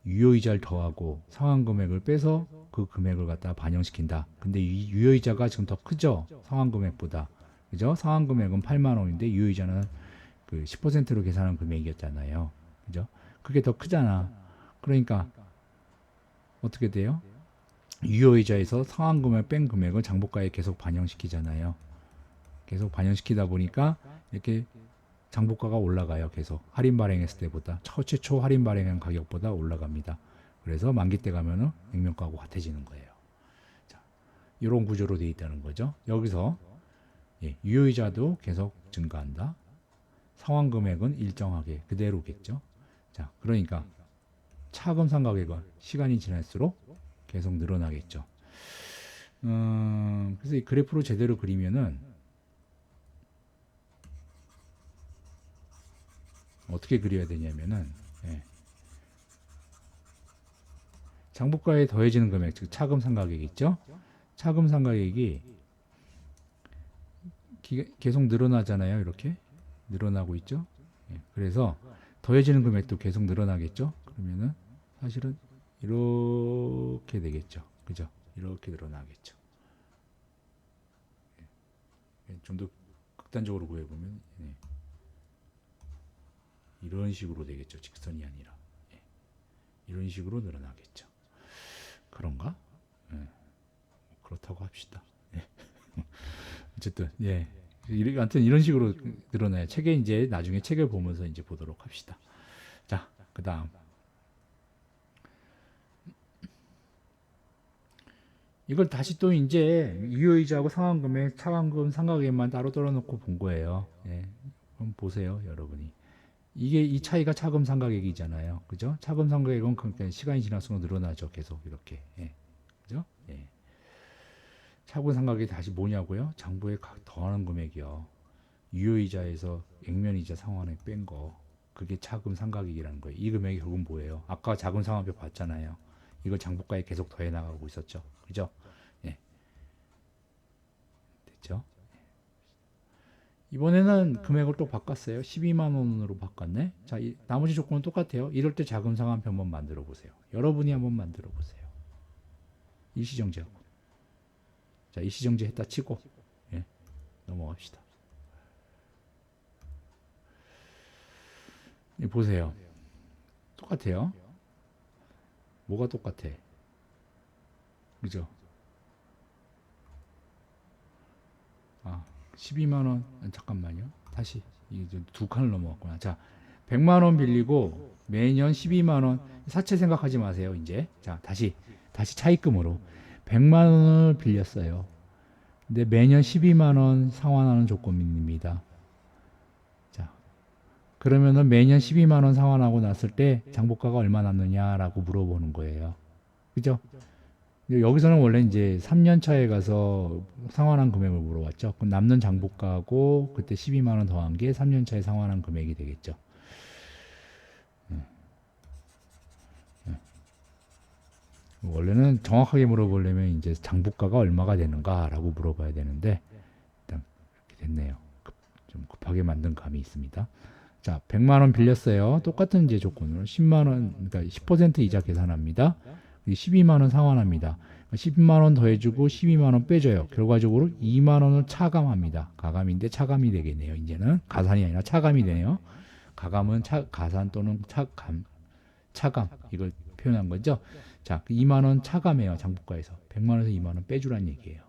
유효이자를 더하고 상환 금액을 빼서 그 금액을 갖다 반영시킨다. 근데 이 유효이자가 지금 더 크죠? 상환 금액보다. 그죠? 상환 금액은 8만 원인데 유효이자는 그 10%로 계산한 금액이었잖아요. 그죠? 그게 더 크잖아. 그러니까 어떻게 돼요? 유효이자에서 상환 금액 뺀 금액을 장부가에 계속 반영시키잖아요. 계속 반영시키다 보니까 이렇게 장부가가 올라가요. 계속 할인 발행했을 때보다 최초 할인 발행한 가격보다 올라갑니다. 그래서 만기 때 가면은 액면가하고 같아지는 거예요. 자, 이런 구조로 되어 있다는 거죠. 여기서 유효이자도 계속 증가한다. 상환 금액은 일정하게 그대로겠죠. 자, 그러니까 차금 상각액은 시간이 지날수록 계속 늘어나겠죠. 그래서 이 그래프로 제대로 그리면은 어떻게 그려야 되냐면은 장부가에 더해지는 금액, 즉 차금 상각액 있죠? 차금 상각액이 계속 늘어나잖아요. 이렇게 늘어나고 있죠. 그래서 더해지는 금액도 계속 늘어나겠죠. 그러면은 사실은 이렇게 되겠죠. 그죠? 이렇게 늘어나겠죠. 좀 더 극단적으로 구해보면 이런 식으로 되겠죠. 직선이 아니라 이런 식으로 늘어나겠죠. 그런가? 그렇다고 합시다. 어쨌든 아무튼 이런 식으로 늘어나요. 책에 이제 나중에 책을 보면서 이제 보도록 합시다. 자, 그다음 이걸 다시 또 이제 유효이자하고 상환금액, 차환금, 상각액만 따로 떨어놓고 본 거예요. 한번 보세요, 여러분이. 이게 이 차이가 차금 상각액이잖아요. 그죠? 차금 상각액은 그러니까 시간이 지날수록 늘어나죠. 계속 이렇게. 그죠? 차금 상각액이 다시 뭐냐고요? 장부에 더하는 금액이요. 유효이자에서 액면이자 상환액 뺀 거. 그게 차금 상각액이라는 거예요. 이 금액이 결국은 뭐예요? 아까 자금 상환표 봤잖아요. 이걸 장부가에 계속 더해 나가고 있었죠. 그죠? 됐죠? 이번에는 금액을 또 바꿨어요. 12만 원으로 바꿨네. 자, 나머지 조건은 똑같아요. 이럴 때 자금 상환표 한번 만들어 보세요. 여러분이 한번 만들어 보세요. 일시정지하고. 자, 일시정지 했다 치고 넘어갑시다. 보세요. 똑같아요. 뭐가 똑같아? 그죠? 12만 원. 잠깐만요. 다시 이제 두 칸을 넘어갔구나. 자, 100만 원 빌리고 매년 12만 원. 사채 생각하지 마세요. 이제 자, 다시 차입금으로 100만 원을 빌렸어요. 근데 매년 12만 원 상환하는 조건입니다. 자, 그러면은 매년 12만 원 상환하고 났을 때 장부가가 얼마 남느냐라고 물어보는 거예요. 그죠? 여기서는 원래 이제 3년 차에 가서 상환한 금액을 물어봤죠. 그럼 남는 장부가하고 그때 12만 원 더한 게 3년 차에 상환한 금액이 되겠죠. 원래는 정확하게 물어보려면 이제 장부가가 얼마가 되는가라고 물어봐야 되는데 일단 이렇게 됐네요. 좀 급하게 만든 감이 있습니다. 자, 100만 원 빌렸어요. 똑같은 이제 조건으로 10만 원, 그러니까 10% 이자 계산합니다. 12만 원 상환합니다. 10만 원 더해주고 12만 원 빼줘요. 결과적으로 2만 원을 차감합니다. 가감인데 차감이 되겠네요. 이제는 가산이 아니라 차감이 되네요. 가감은 가산 또는 차감 이걸 표현한 거죠. 자, 2만 원 차감해요. 장부가에서 100만 원에서 2만 원 빼주란 얘기예요.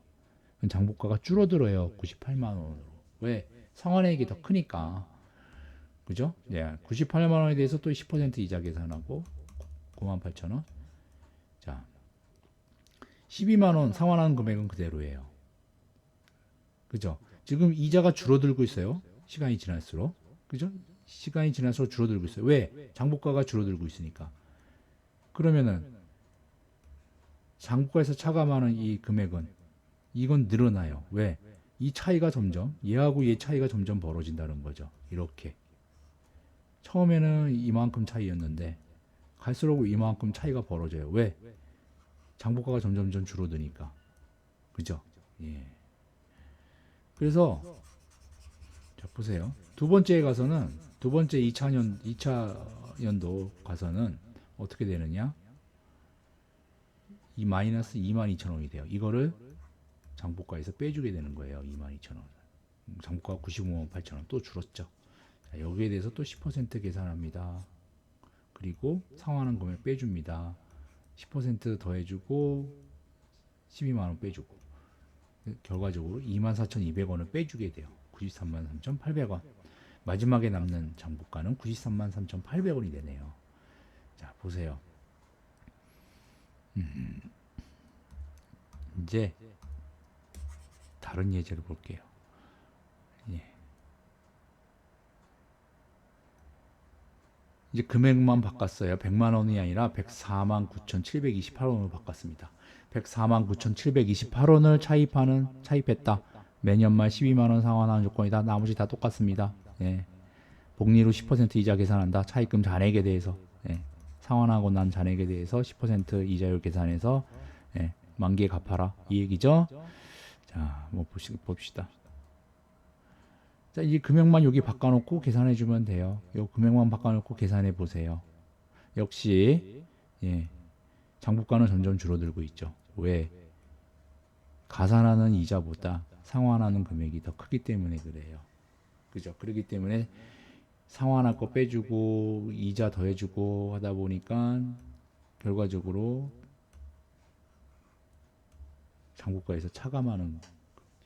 장부가가 줄어들어요. 98만 원으로. 왜? 상환액이 더 크니까. 그죠? 98만 원에 대해서 또 10% 이자 계산하고 98,000원. 자, 12만 원 상환하는 금액은 그대로예요. 그죠? 지금 이자가 줄어들고 있어요. 시간이 지날수록. 그죠? 시간이 지날수록 줄어들고 있어요. 왜? 장부가가 줄어들고 있으니까. 그러면은 장부가에서 차감하는 이 금액은 이건 늘어나요. 왜? 이 차이가 점점 얘하고 얘 차이가 점점 벌어진다는 거죠. 이렇게 처음에는 이만큼 차이였는데 갈수록 이만큼 차이가 벌어져요. 왜? 장부가가 점점 줄어드니까. 그죠? 예. 그래서 자 보세요. 두 번째에 가서는 두 번째 2차 연도 가서는 어떻게 되느냐? 이 마이너스 22,000원이 돼요. 이거를 장부가에서 빼주게 되는 거예요. 22,000원. 장부가가 95만 8천원 또 줄었죠. 자, 여기에 대해서 또 10% 계산합니다. 그리고 상환한 금액 빼줍니다. 10% 더해주고 12만원 빼주고 결과적으로 24,200원을 빼주게 돼요. 933,800원. 마지막에 남는 장부가는 933,800원이 되네요. 자 보세요. 이제 다른 예제를 볼게요. 예. 이제 금액만 바꿨어요. 100만 원이 아니라 149,728원으로 바꿨습니다. 149,728원을 차입했다. 매년 말 12만 원 상환하는 조건이다. 나머지 다 똑같습니다. 예. 복리로 10% 이자 계산한다. 차입금 잔액에 대해서 예. 상환하고 난 잔액에 대해서 10% 이자율 계산해서 예. 만기에 갚아라. 이 얘기죠. 자, 뭐 봅시다. 자, 이 금액만 여기 바꿔놓고 계산해 주면 돼요. 이 금액만 바꿔놓고 계산해 보세요. 역시 예, 장부가는 점점 줄어들고 있죠. 왜? 가산하는 이자보다 상환하는 금액이 더 크기 때문에 그래요. 그죠? 그렇기 때문에 상환할 거 빼주고 이자 더해주고 하다 보니까 결과적으로 장부가에서 차감하는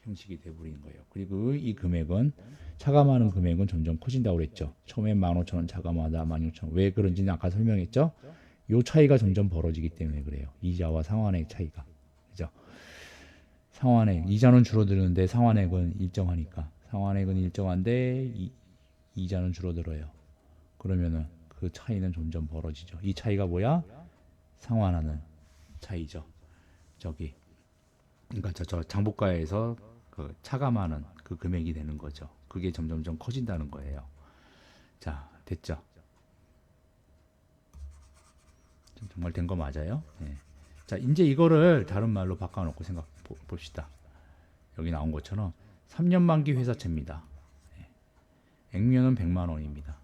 형식이 돼버린 거예요. 그리고 이 금액은 차감하는 금액은 점점 커진다고 그랬죠. 처음에 15,000원 차감하다 16,000원. 왜 그런지는 아까 설명했죠. 요 차이가 점점 벌어지기 때문에 그래요. 이자와 상환액 차이가. 그죠? 상환액 이자는 줄어드는데 상환액은 일정하니까 상환액은 일정한데 이자는 줄어들어요. 그러면은 그 차이는 점점 벌어지죠. 이 차이가 뭐야? 상환하는 차이죠. 저기 그러니까 저 장부가에서 그 차감하는 그 금액이 되는 거죠. 그게 점점점 커진다는 거예요. 자, 됐죠? 정말 된 거 맞아요? 네. 자, 이제 이거를 다른 말로 바꿔놓고 생각 봅시다. 여기 나온 것처럼 3년 만기 회사채입니다. 네. 액면은 100만 원입니다.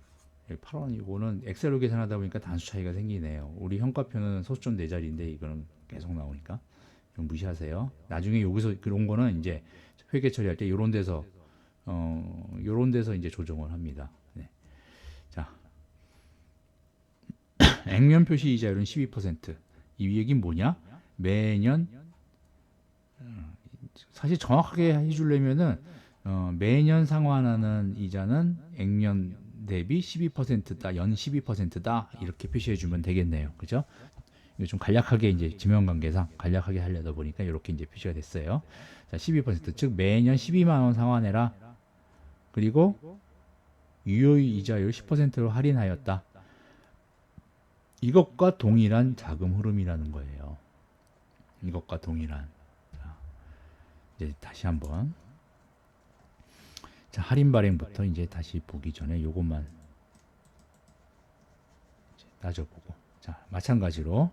8원 이거는 엑셀로 계산하다 보니까 단수 차이가 생기네요. 우리 현가표는 소수점 4자리인데 이거는 계속 나오니까 좀 무시하세요. 나중에 여기서 그런 거는 이제 회계 처리할 때 요런 데서 이제 조정을 합니다. 네. 자, 액면 표시 이자율은 12%. 이 얘기는 뭐냐? 매년 사실 정확하게 해주려면은 매년 상환하는 이자는 액면 대비 12%다, 연 12%다 이렇게 표시해 주면 되겠네요. 그죠? 이거 좀 간략하게 이제 지명관계상 간략하게 하려다 보니까 이렇게 이제 표시가 됐어요. 자, 12% 즉 매년 12만 원 상환해라. 그리고 유효 이자율 10%로 할인하였다. 이것과 동일한 자금 흐름이라는 거예요. 이것과 동일한. 자, 이제 다시 한번. 자, 할인 발행부터 이제 다시 보기 전에 요것만 따져보고. 자, 마찬가지로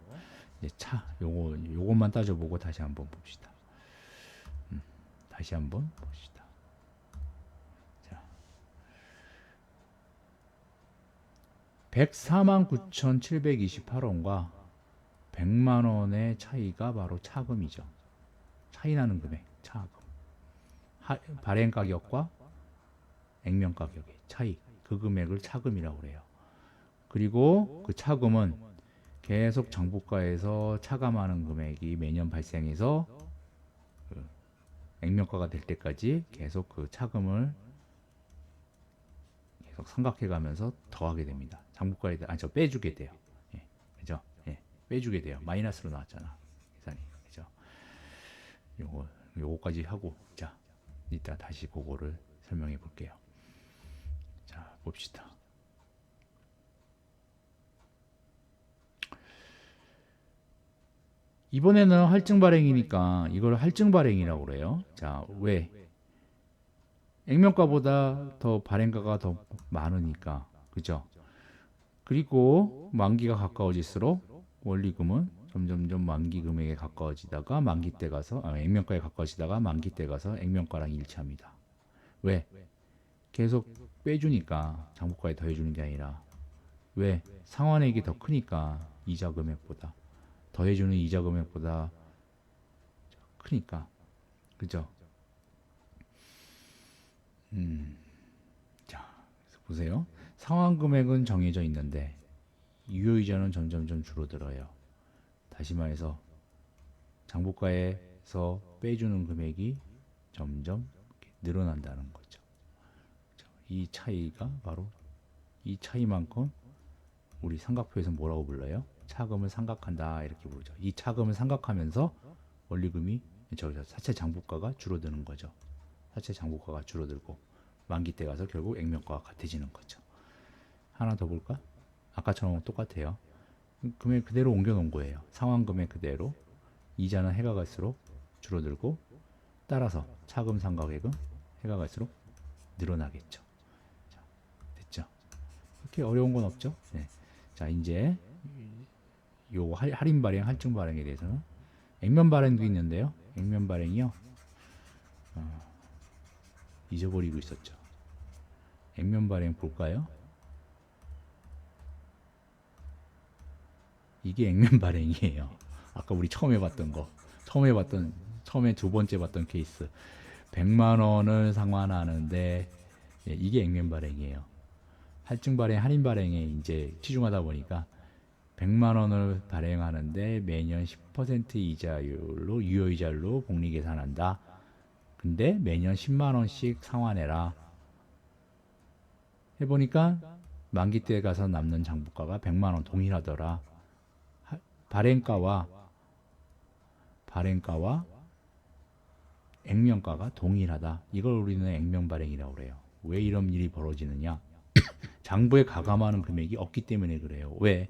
이제 요것만 따져보고 다시 한번 봅시다. 다시 한번 봅시다. 자, 149,728원과 100만 원의 차이가 바로 차금이죠. 차이 나는 금액, 차금. 발행 가격과 액면 가격의 차이, 그 금액을 차금이라고 그래요. 그리고 그 차금은 계속 장부가에서 차감하는 금액이 매년 발생해서 그 액면가가 될 때까지 계속 그 차금을 계속 삼각해 가면서 더하게 됩니다. 장부가에 저 빼주게 돼요. 예, 그죠? 예, 빼주게 돼요. 마이너스로 나왔잖아. 계산이. 그죠? 요거까지 하고 자, 이따 다시 그거를 설명해 볼게요. 자, 봅시다. 이번에는 할증 발행이니까 이걸 할증 발행이라고 그래요. 자, 왜? 액면가보다 더 발행가가 더 많으니까. 그죠? 그리고 만기가 가까워질수록 원리금은 점점점 만기 금액에 가까워지다가 만기 때 가서 액면가에 가까워지다가 만기 때 가서 액면가랑 일치합니다. 왜? 계속 빼주니까 장부가에 더해주는 게 아니라 왜? 상환액이 더 크니까 이자 금액보다 더해주는 이자 금액보다 크니까 그죠? 자, 그래서 보세요. 상환 금액은 정해져 있는데 유효이자는 점점점 줄어들어요. 다시 말해서 장부가에서 빼주는 금액이 점점 늘어난다는 거죠. 이 차이가 바로 이 차이만큼 우리 삼각표에서 뭐라고 불러요? 차금을 삼각한다 이렇게 부르죠. 이 차금을 삼각하면서 원리금이 사채 장부가가 줄어드는 거죠. 사채 장부가가 줄어들고 만기 때 가서 결국 액면가가 같아지는 거죠. 하나 더 볼까? 아까처럼 똑같아요. 금액 그대로 옮겨 놓은 거예요. 상환 금액 그대로 이자는 해가 갈수록 줄어들고 따라서 차금 상각액은 해가 갈수록 늘어나겠죠. 자, 됐죠? 그렇게 어려운 건 없죠? 네. 자, 이제 요 할인 발행, 할증 발행에 대해서는 액면 발행도 있는데요. 액면 발행이요. 잊어버리고 있었죠. 액면 발행 볼까요? 이게 액면 발행이에요. 아까 우리 처음에 봤던 거. 처음에 두 번째 봤던 케이스. 100만 원을 상환하는데 예, 이게 액면 발행이에요. 할증 발행, 할인 발행에 이제 치중하다 보니까 100만 원을 발행하는데 매년 10% 이자율로 유효이자율로 복리 계산한다. 근데 매년 10만 원씩 상환해라. 해보니까 만기 때 가서 남는 장부가가 100만 원 동일하더라. 발행가와 액면가가 동일하다. 이걸 우리는 액면 발행이라고 그래요. 왜 이런 일이 벌어지느냐? 장부에 가감하는 금액이 없기 때문에 그래요. 왜?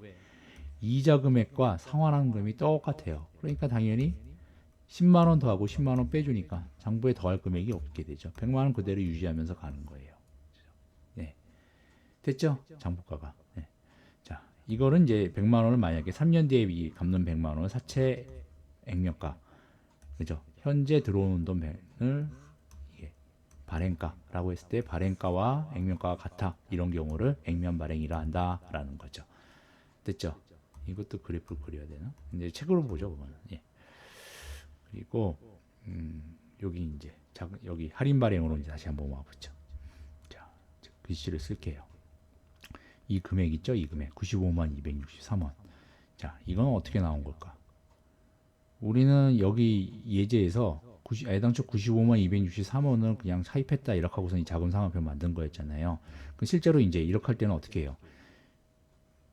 이자 금액과 상환하는 금액이 똑같아요. 그러니까 당연히 10만 원 더하고 10만 원 빼주니까 장부에 더할 금액이 없게 되죠. 100만 원 그대로 유지하면서 가는 거예요. 네. 됐죠? 장부가가. 네. 자, 이거는 이제 100만 원을 만약에 3년 뒤에 갚는 100만 원을 사채 액면가. 그죠? 현재 들어오는 돈을 발행가라고 했을 때 발행가와 액면가가 같아. 이런 경우를 액면 발행이라 한다라는 거죠. 됐죠? 이것도 그래프를 그려야 되나? 이제 책으로 보죠, 그거는. 예. 그리고 여기 이제 여기 할인 발행으로 이제 다시 한번 와보죠. 자, 글씨를 쓸게요. 이 금액 있죠? 이 금액 95만 263원. 자, 이건 어떻게 나온 걸까? 우리는 여기 예제에서 애당초 95만 263원을 그냥 차입했다 이렇게 하고서 이 자금 상환표 만든 거였잖아요. 실제로 이제 이렇게 할 때는 어떻게 해요?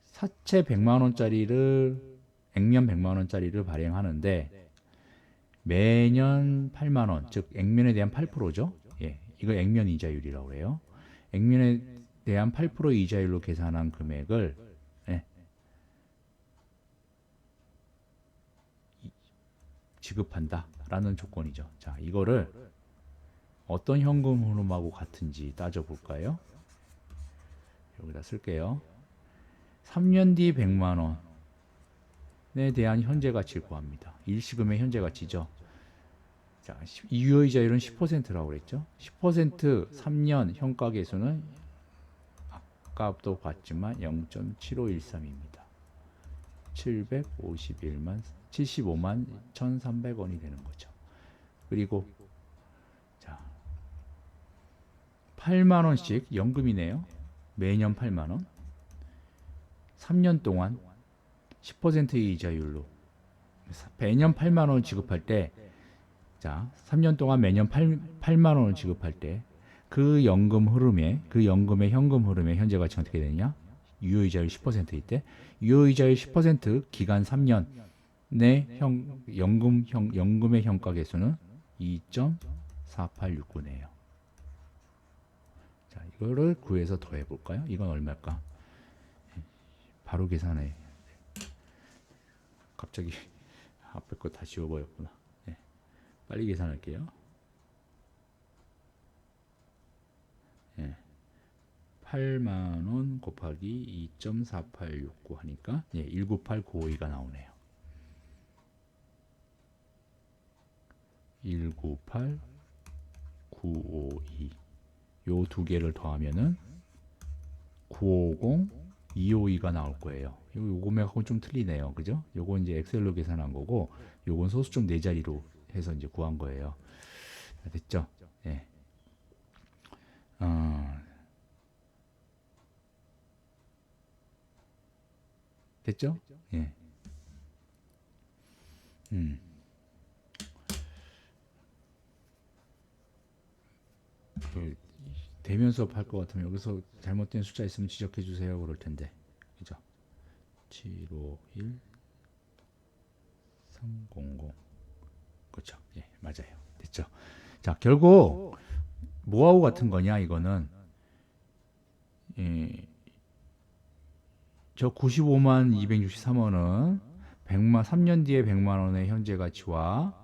사채 100만 원짜리를 액면 100만 원짜리를 발행하는데 매년 8만 원, 즉 액면에 대한 8%죠. 예, 이걸 액면 이자율이라고 해요. 액면에 대한 8% 이자율로 계산한 금액을 예, 지급한다라는 조건이죠. 자, 이거를 어떤 현금 흐름하고 같은지 따져볼까요? 여기다 쓸게요. 3년 뒤 100만 원에 대한 현재 가치를 구합니다. 일시금의 현재 가치죠. 자, 유효이자율은 10%라고 그랬죠. 10% 3년 현가계수는 아까도 봤지만 0.7513입니다. 75만 1,300원이 되는 거죠. 그리고 자, 8만 원씩 연금이네요. 매년 8만 원. 3년 동안 10%의 이자율로 매년 8만 원을 지급할 때 자, 3년 동안 매년 8만 원을 지급할 때 그 연금 흐름에 그 연금의 현금 흐름의 현재 가치가 어떻게 되느냐? 유효이자율 10%일 때 유효이자율 10% 기간 3년 내 연금의 현가 계수는 2.4869네요. 자, 이거를 구해서 더해 볼까요? 이건 얼마일까? 바로 계산해. 갑자기 앞에 거 다 지워버렸구나. 네. 빨리 계산할게요. 네. 8만원 곱하기 2.4869 하니까 198952가 나오네요. 198952 요 두 개를 더하면은 950 252가 나올 거예요. 요금액하고 좀 틀리네요. 그죠? 요거 이제 엑셀로 계산한 거고, 요건 소수점 4자리로 해서 이제 구한 거예요. 됐죠? 예. 됐죠? 예. 그 대면 수업 할 것 같으면 여기서 잘못된 숫자 있으면 지적해 주세요. 그럴 텐데. 그죠? 751 300. 그렇죠. 예, 맞아요. 됐죠? 자, 결국 뭐하고 같은 거냐 이거는 예, 저 95만 263원은 100만 3년 뒤에 100만 원의 현재 가치와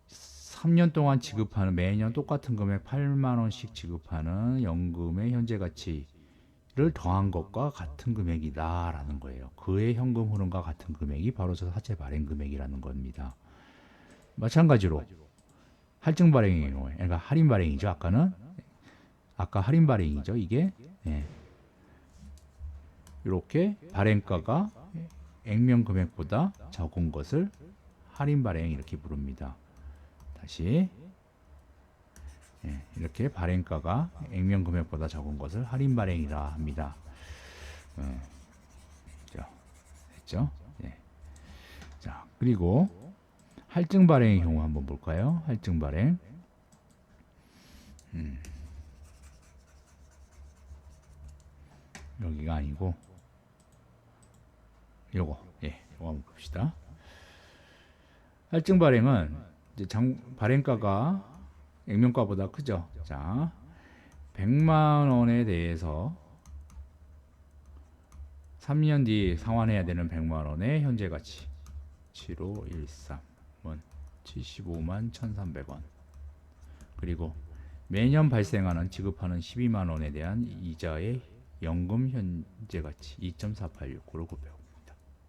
3년 동안 지급하는 매년 똑같은 금액 8만 원씩 지급하는 연금의 현재 가치를 더한 것과 같은 금액이다라는 거예요. 그의 현금 흐름과 같은 금액이 바로 저 사채 발행 금액이라는 겁니다. 마찬가지로 할증 발행의 경우에, 그러니까 할인 발행이죠. 아까 할인 발행이죠. 이게 이렇게 발행가가 액면 금액보다 적은 것을 할인 발행 이렇게 부릅니다. 다시 이렇게 발행가가 액면 금액보다 적은 것을 할인 발행이라 합니다. 됐죠? 자, 그리고 할증 발행의 경우 한번 볼까요? 할증 발행. 여기가 아니고 요거 한번 봅시다. 할증 발행은 이제 발행가가 액면가보다 크죠. 자, 100만 원에 대해서 3년 뒤 상환해야 되는 100만 원의 현재 가치 7513은 75만 1,300원. 그리고 매년 발생하는 지급하는 12만 원에 대한 이자의 연금 현재 가치 2.4869로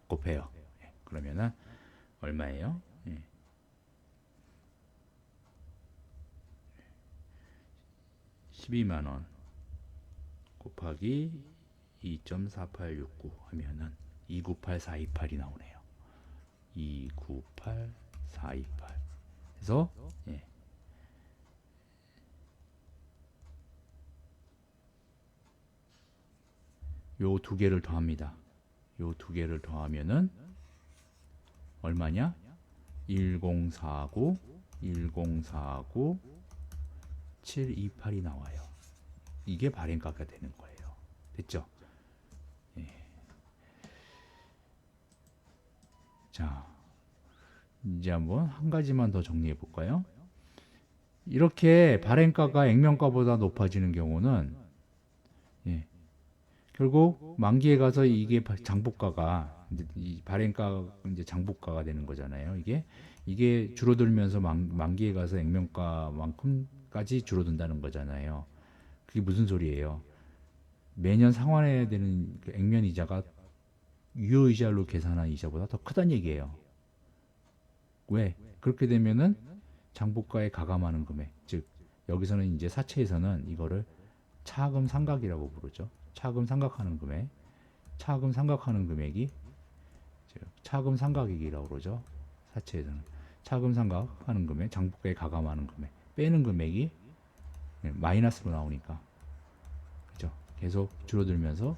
곱해요. 그러면은 얼마예요? 12만 원 곱하기 2.4869 하면은 298428이 나오네요. 298428. 그래서 요 두 개를 더합니다. 요 두 개를 더하면은 얼마냐? 1049 728이 나와요. 이게 발행가가 되는 거예요. 됐죠? 자, 이제 한번 한 가지만 더 정리해 볼까요? 이렇게 발행가가 액면가보다 높아지는 경우는 결국 만기에 가서 이게 장부가가 이제 이 발행가 이제 장부가가 되는 거잖아요. 이게 줄어들면서 만기에 가서 액면가만큼까지 줄어든다는 거잖아요. 그게 무슨 소리예요? 매년 상환해야 되는 그 액면 이자가 유효이자로 계산한 이자보다 더 크다는 얘기예요. 왜? 그렇게 되면은 장부가에 가감하는 금액, 즉 여기서는 이제 사채에서는 이거를 차금 상각이라고 부르죠. 차금 상각하는 금액, 차금 상각하는 금액이 차금 상각액이라고 그러죠. 사채에서는 차금 상각하는 금액, 장부가에 가감하는 금액, 빼는 금액이 마이너스로 나오니까, 그죠? 계속 줄어들면서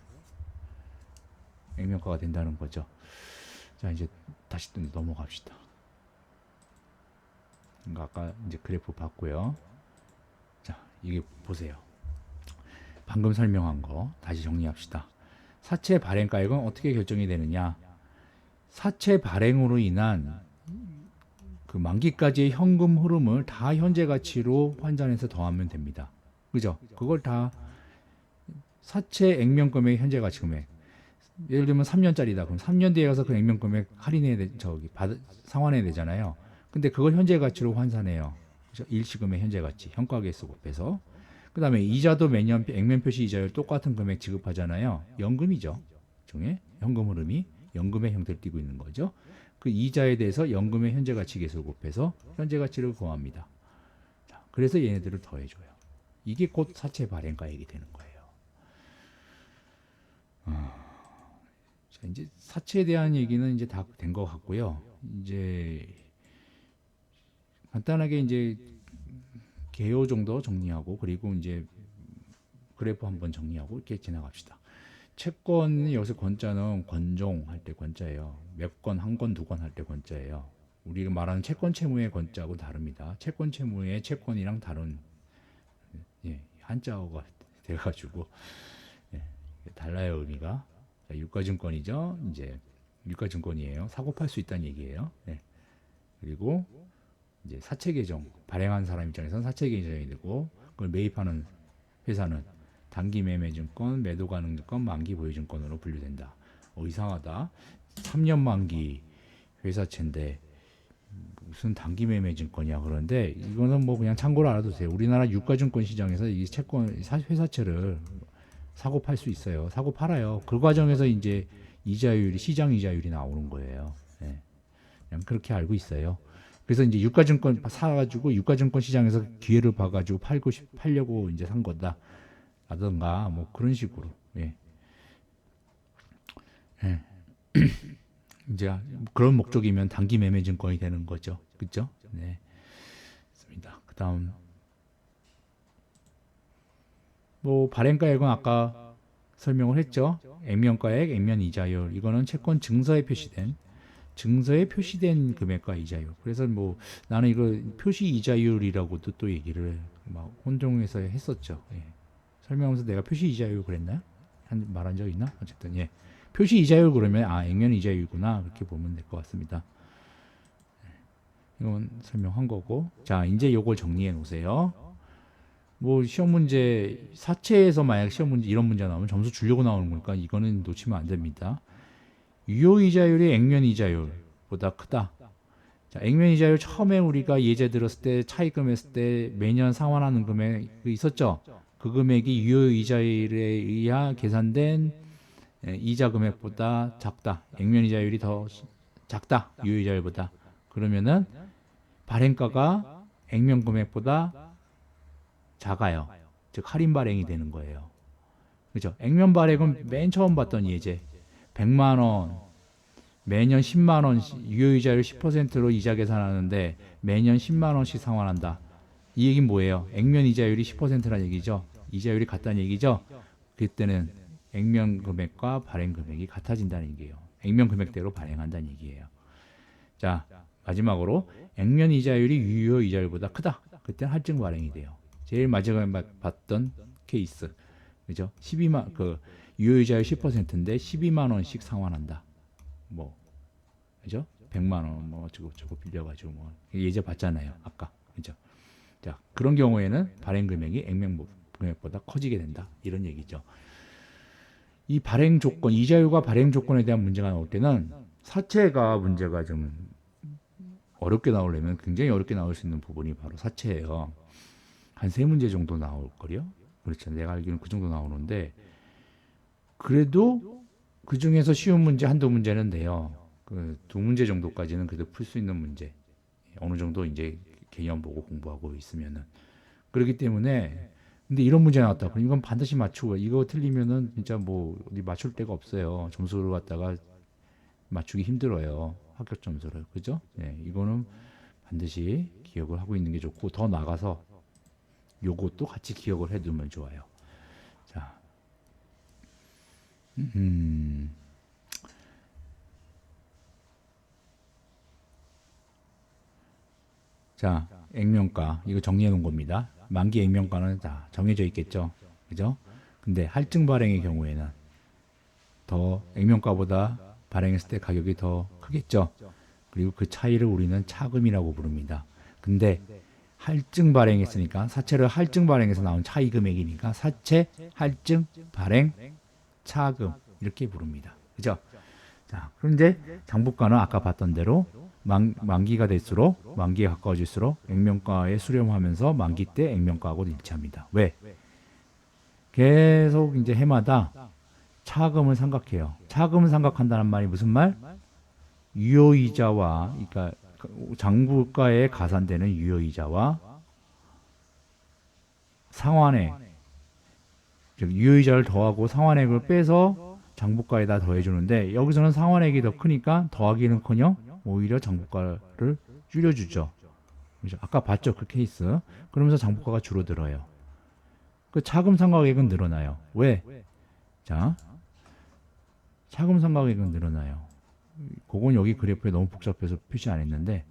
액면가가 된다는 거죠. 자, 이제 다시 또 넘어갑시다. 그러니까 아까 이제 그래프 봤고요. 자, 이게 보세요. 방금 설명한 거 다시 정리합시다. 사채 발행가액은 어떻게 결정이 되느냐? 사채 발행으로 인한 그 만기까지의 현금 흐름을 다 현재 가치로 환산해서 더하면 됩니다. 그죠? 그걸 다 사채 액면 금액 현재 가치 금액. 예를 들면 3년짜리다. 그럼 3년 뒤에 가서 그 액면 금액 상환해야 되잖아요. 근데 그걸 현재 가치로 환산해요. 그죠? 일시금의 현재 가치, 현가계수 곱해서. 그 다음에 이자도 매년 액면 표시 이자율 똑같은 금액 지급하잖아요. 연금이죠. 중에 현금 흐름이 연금의 형태를 띠고 있는 거죠. 그 이자에 대해서 연금의 현재 가치 계수를 곱해서 현재 가치를 구합니다. 자, 그래서 얘네들을 더해줘요. 이게 곧 사채 발행가액이 되는 거예요. 자, 이제 사채에 대한 얘기는 이제 다 된 것 같고요. 이제 간단하게 이제 개요 정도 정리하고 그리고 이제 그래프 한번 정리하고 이렇게 지나갑시다. 채권 여기서 권자는 권종 할 때 권자예요. 몇 건, 한 건, 두 건 할 때 권자예요. 우리가 말하는 채권 채무의 권자하고 다릅니다. 채권 채무의 채권이랑 다른 한자어가 돼가지고 달라요 의미가. 자, 유가증권이죠. 이제 유가증권이에요. 사고 팔 수 있다는 얘기예요. 그리고 이제 사채 계정 발행한 사람 입장에서는 사채 계정이 되고 그걸 매입하는 회사는 단기 매매 증권, 매도 가능 증권, 만기 보유 증권으로 분류된다. 이상하다. 3년 만기 회사채인데 무슨 단기 매매 증권이야. 그런데 이거는 뭐 그냥 참고로 알아두세요. 우리나라 유가증권 시장에서 이 채권 회사채를 사고 팔 수 있어요. 사고 팔아요. 그 과정에서 이제 이자율이 시장 이자율이 나오는 거예요. 그냥 그렇게 알고 있어요. 그래서 이제 유가증권 사가지고 유가증권 시장에서 기회를 봐가지고 팔려고 이제 산 거다. 라든가 뭐 그런 식으로. 이제 그런 목적이면 단기 매매 증권이 되는 거죠. 그렇죠? 네. 있습니다. 그다음 뭐 발행가액은 아까 설명을 했죠. 액면가액, 액면 이자율. 이거는 채권 증서에 표시된 금액과 이자율. 그래서 뭐 나는 이거 표시 이자율이라고도 또 얘기를 막 혼동해서 했었죠. 설명하면서 내가 표시 이자율 그랬나요? 말한 적 있나? 어쨌든 표시 이자율 그러면 액면 이자율이구나 그렇게 보면 될 것 같습니다. 이건 설명한 거고. 자, 이제 요걸 정리해 놓으세요. 뭐 시험 문제 사채에서 만약 시험 문제 이런 문제 나오면 점수 주려고 나오는 거니까 이거는 놓치면 안 됩니다. 유효 이자율이 액면 이자율보다 크다. 자, 액면 이자율 처음에 우리가 예제 들었을 때 차입금 했을 때 매년 상환하는 금액 있었죠. 그 금액이 유효 이자율에 의하 계산된 이자 금액보다 작다. 액면 이자율이 더 작다. 유효 이자율보다. 그러면은 발행가가 액면 금액보다 작아요. 즉 할인 발행이 되는 거예요. 그죠? 액면 발행은 맨 처음 봤던 예제 100만 원 매년 10만 원 유효이자율 10%로 이자 계산하는데 매년 10만 원씩 상환한다. 이 얘기는 뭐예요? 액면 이자율이 10%라는 얘기죠. 이자율이 같다는 얘기죠. 그때는 액면 금액과 발행 금액이 같아진다는 얘기예요. 액면 금액대로 발행한다는 얘기예요. 자, 마지막으로 액면 이자율이 유효 이자율보다 크다. 그때는 할증 발행이 돼요. 제일 마지막에 봤던 케이스. 그죠? 12만 유효 이자율 10%인데 12만 원씩 상환한다. 뭐 그죠? 100만 원 뭐 저거 빌려 가지고 뭐 예제 봤잖아요. 아까. 그죠? 자, 그런 경우에는 발행 금액이 액면 금액보다 커지게 된다. 이런 얘기죠. 이 발행 조건, 이자율과 발행 조건에 대한 문제가 나올 때는 사채가 문제가 좀 어렵게 나오려면 굉장히 어렵게 나올 수 있는 부분이 바로 사채예요. 한 3문제 정도 나올 거요. 그렇죠. 내가 알기로는 그 정도 나오는데 그래도 그 중에서 쉬운 문제 한두 문제는 돼요. 그 2문제 정도까지는 그래도 풀 수 있는 문제. 어느 정도 이제 개념 보고 공부하고 있으면은. 그렇기 때문에 근데 이런 문제 나왔다. 그럼 이건 반드시 맞추고 이거 틀리면은 진짜 뭐 어디 맞출 데가 없어요. 점수를 갖다가 맞추기 힘들어요. 합격 점수를. 그죠? 이거는 반드시 기억을 하고 있는 게 좋고 더 나가서 요것도 같이 기억을 해두면 좋아요. 자, 자, 액면가 이거 정리해 놓은 겁니다. 만기 액면가는 다 정해져 있겠죠, 그죠? 근데 할증 발행의 경우에는 더 액면가보다 발행했을 때 가격이 더 크겠죠. 그리고 그 차이를 우리는 차금이라고 부릅니다. 근데 할증 발행했으니까 사채를 할증 발행해서 나온 차이 금액이니까 사채 할증 발행 차금 이렇게 부릅니다. 그죠? 자, 그런데 장부가는 아까 봤던 대로 만기가 될수록 만기에 가까워질수록 액면가에 수렴하면서 만기 때 액면가하고 일치합니다. 왜? 계속 이제 해마다 차금을 삼각해요. 차금을 삼각한다는 말이 무슨 말? 유효이자와 그러니까 장부가에 가산되는 유효이자와 상환액, 즉 유효이자를 더하고 상환액을 빼서 장부가에다 더해주는데 여기서는 상환액이 더 크니까 더하기는커녕 오히려 장부가를 줄여주죠. 그죠? 아까 봤죠 그 케이스. 그러면서 장부가가 줄어들어요. 그 차금 상각액은 늘어나요. 왜? 자, 차금 상각액은 늘어나요. 그건 여기 그래프에 너무 복잡해서 표시 안 했는데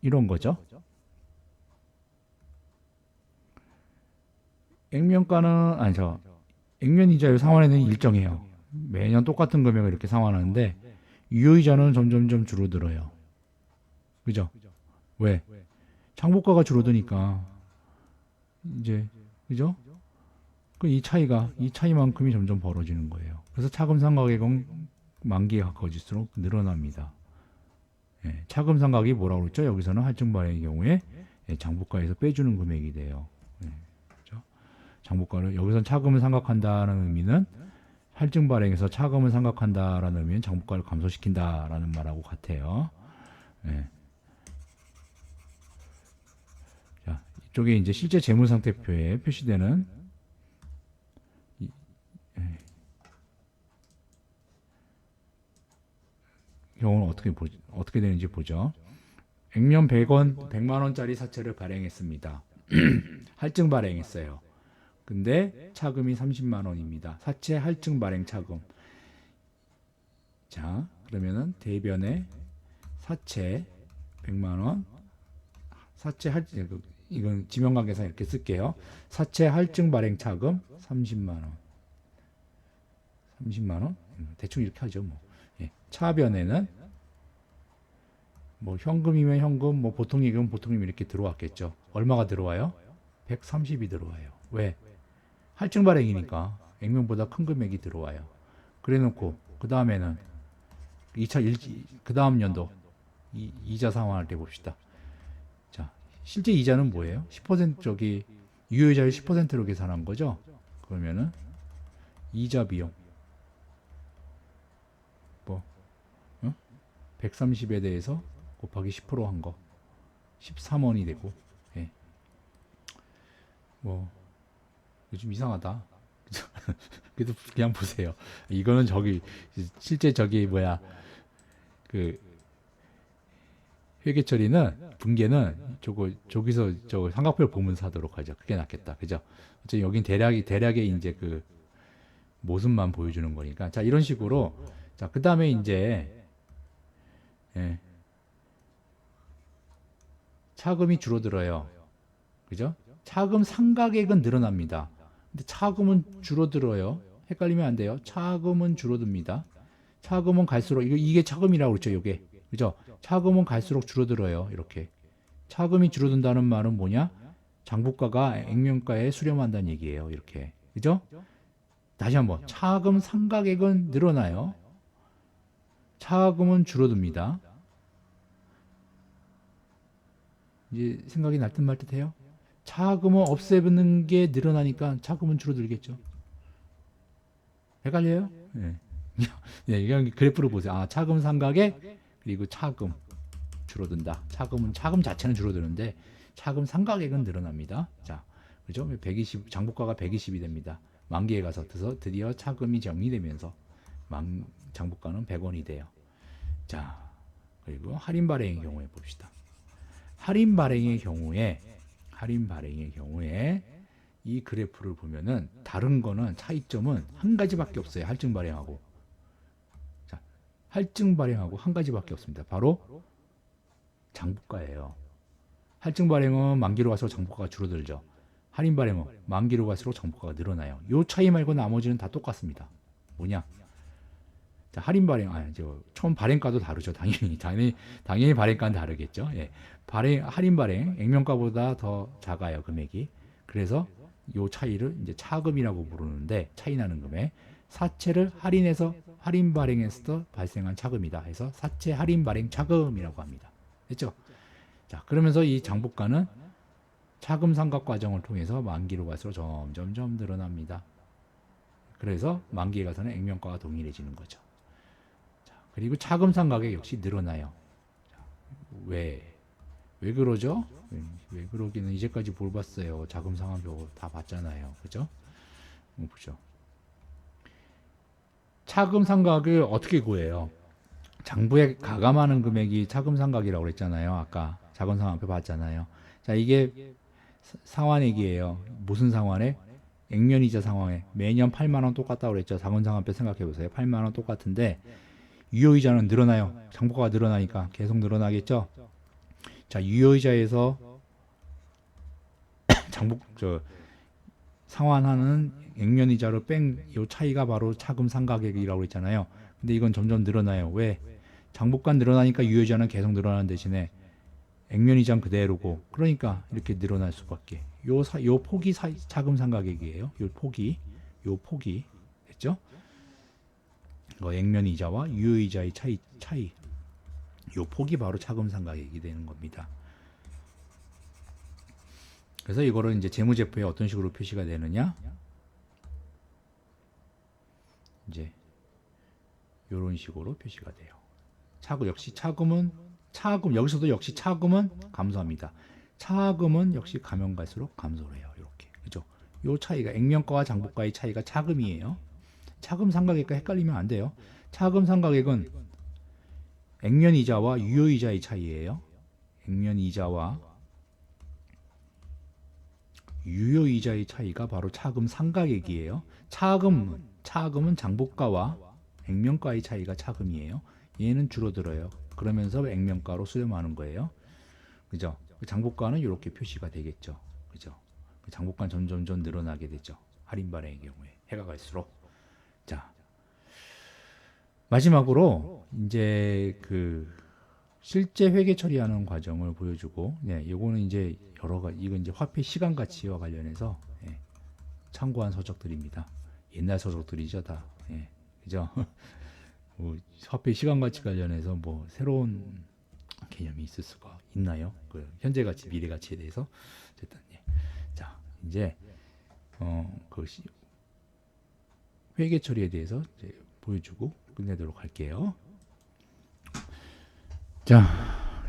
이런 거죠. 액면가는 아니죠. 액면이자율 상환에는 일정해요. 매년 똑같은 금액을 이렇게 상환하는데 유효이자는 점점점 줄어들어요. 그죠? 왜? 장부가가 줄어드니까 이제 그죠? 그 이 차이만큼이 점점 벌어지는 거예요. 그래서 차금 상각액은 만기에 가까워질수록 늘어납니다. 예, 차금 상각이 뭐라고 그랬죠? 여기서는 할증 발행의 경우에 장부가에서 빼주는 금액이 돼요. 예, 그렇죠? 장부가를 여기서 차금을 상각한다는 의미는 할증 발행에서 차금을 상각한다라는 의미는 장부가를 감소시킨다라는 말하고 같아요. 예. 자, 이쪽에 이제 실제 재무 상태표에 표시되는 경우는 어떻게 되는지 보죠. 액면 100만 원짜리 사채를 발행했습니다. 할증 발행했어요. 근데 차금이 30만 원입니다. 사채 할증 발행 차금. 자, 그러면은 대변에 사채 100만 원, 사채 할증 이건 지명관계상 이렇게 쓸게요. 사채 할증 발행 차금 30만 원. 30만 원? 대충 이렇게 하죠, 뭐. 예. 차변에는 뭐 현금이면 현금, 뭐 보통이면 보통이면 이렇게 들어왔겠죠. 얼마가 들어와요? 130이 들어와요. 왜? 할증 발행이니까 액면보다 큰 금액이 들어와요. 그래놓고 그 다음에는 2차 그 다음 연도 이자 상환할 때 봅시다. 자, 실제 이자는 뭐예요? 10% 저기 유효이자율 10%로 계산한 거죠. 그러면은 이자 비용 뭐 130에 대해서 곱하기 10%한 거 13원이 되고, 예. 뭐 요즘 이상하다. 그래도 그냥 보세요. 이거는 저기 실제 저기 뭐야 그 회계 처리는 분계는 저기서 저 삼각표를 보면서 하도록 하죠. 그게 낫겠다. 그죠? 어차피 여긴 대략의 이제 그 모습만 보여주는 거니까. 자, 이런 식으로. 자, 그 다음에 이제 예, 차금이 줄어들어요. 그죠? 차금 상각액은 늘어납니다. 근데 차금은 줄어들어요. 헷갈리면 안 돼요. 차금은 줄어듭니다. 차금은 갈수록 이게 차금이라고 그랬죠. 이게 그죠? 차금은 갈수록 줄어들어요. 이렇게 차금이 줄어든다는 말은 뭐냐? 장부가가 액면가에 수렴한다는 얘기예요. 이렇게 그죠? 다시 한번 차금 상각액은 늘어나요. 차금은 줄어듭니다. 이제 생각이 날 듯 말 듯해요. 차금은 없애는 게 늘어나니까 차금은 줄어들겠죠. 헷갈려요? 네. 네, 이건 그래프를 보세요. 아, 차금 상각액 그리고 차금 줄어든다. 차금 자체는 줄어드는데 차금 상각액은 늘어납니다. 자, 그죠? 120 장부가가 120이 됩니다. 만기에 가서 드디어 차금이 정리되면서 장부가는 100원이 돼요. 자, 그리고 할인 발행의 경우에 봅시다. 할인 발행의 경우에 이 그래프를 보면은 다른 거는 차이점은 한 가지밖에 없어요. 할증 발행하고. 자, 할증 발행하고 한 가지밖에 없습니다. 바로 장부가예요. 할증 발행은 만기로 갈수록 장부가가 줄어들죠. 할인 발행은 만기로 갈수록 장부가가 늘어나요. 요 차이 말고 나머지는 다 똑같습니다. 뭐냐? 자, 할인 발행, 처음 발행가도 다르죠. 당연히 발행가는 다르겠죠. 예. 할인 발행, 액면가보다 더 작아요, 금액이. 그래서 요 차이를 이제 차금이라고 부르는데, 차이 나는 금액. 사채를 할인 발행에서 발생한 차금이다 해서 사채 할인 발행 차금이라고 합니다. 됐죠? 자, 그러면서 이 장부가는 차금 상각 과정을 통해서 만기로 갈수록 점점점 늘어납니다. 그래서 만기에 가서는 액면가가 동일해지는 거죠. 자, 그리고 차금 상각액 역시 늘어나요. 자, 왜 그러죠? 왜 그러기는 이제까지 뭘 봤어요? 자금 상환표 다 봤잖아요. 그죠? 보죠. 차금 상각을 어떻게 구해요? 장부에 가감하는 금액이 차금 상각이라고 그랬잖아요. 아까 자금 상환표 봤잖아요. 자, 이게 상환액이에요. 무슨 상환액? 액면이자 상환액. 매년 8만 원 똑같다고 그랬죠. 자금 상환표 생각해 보세요. 8만 원 똑같은데 유효이자는 늘어나요. 장부가가 늘어나니까 계속 늘어나겠죠. 자, 유효이자에서 상환하는 액면이자를 뺀 이 차이가 바로 차금 상각액이라고 했잖아요. 근데 이건 점점 늘어나요. 왜? 장부가 늘어나니까 유효이자는 계속 늘어나는 대신에 액면이자는 그대로고, 그러니까 이렇게 늘어날 수밖에. 요 폭이 차금 상각액이에요. 요 폭이 됐죠? 액면이자와 유효이자의 차이. 요 폭이 바로 차금 상각액이 되는 겁니다. 그래서 이거를 이제 재무제표에 어떤 식으로 표시가 되느냐? 이제 이런 식으로 표시가 돼요. 여기서도 역시 차금은 감소합니다. 차금은 역시 가면 갈수록 감소를 해요. 이렇게. 그죠? 요 차이가 액면가와 장부가의 차이가 차금이에요. 차금 상각액과 헷갈리면 안 돼요. 차금 상각액은 액면이자와 유효이자의 차이예요. 액면이자와 유효이자의 차이가 바로 차금 상각액이에요. 차금은 장부가와 액면가의 차이가 차금이에요. 얘는 줄어들어요. 그러면서 액면가로 수렴하는 거예요. 그죠? 장부가는 이렇게 표시가 되겠죠. 그죠? 장부가는 점점점 늘어나게 되죠. 할인 발행의 경우에 해가 갈수록. 자, 마지막으로 이제 그 실제 회계 처리하는 과정을 보여주고, 요거는 이제 여러 가지, 이건 이제 화폐 시간 가치와 관련해서 참고한 서적들입니다. 옛날 서적들이죠, 다. 그죠? 뭐 화폐 시간 가치 관련해서 뭐 새로운 개념이 있을 수가 있나요? 그 현재 가치, 미래 가치에 대해서. 어쨌든 자, 이제 그 회계 처리에 대해서 이제 보여주고 끝내도록 할게요. 자,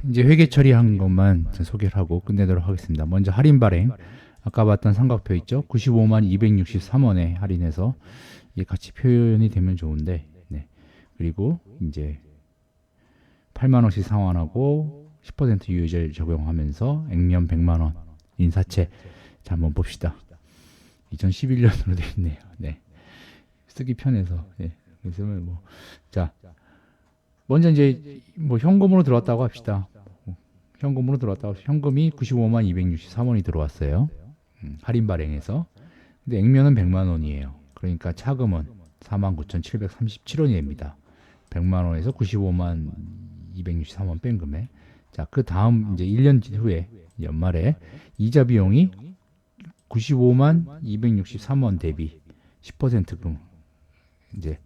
이제 회계 처리한 것만 소개를 하고 끝내도록 하겠습니다. 먼저 할인 발행. 아까 봤던 삼각표 있죠? 95만 263원에 할인해서 이게 같이 표현이 되면 좋은데, 그리고 이제 8만 원씩 상환하고 10% 유효이자를 적용하면서 액면 100만 원 인사채. 자, 한번 봅시다. 2011년으로 되어 있네요. 쓰기 편해서. 그래서 자, 먼저 이제 뭐 현금으로 들어왔다고 합시다. 현금이 95만 263원이 들어왔어요. 할인 발행해서. 근데 액면은 100만 원이에요. 그러니까 차금은 49,737원이 됩니다. 100만 원에서 95만 263원 뺀 금액. 자, 그 다음 이제 1년 후에 연말에 이자 비용이 95만 263원 대비 10%금. 이제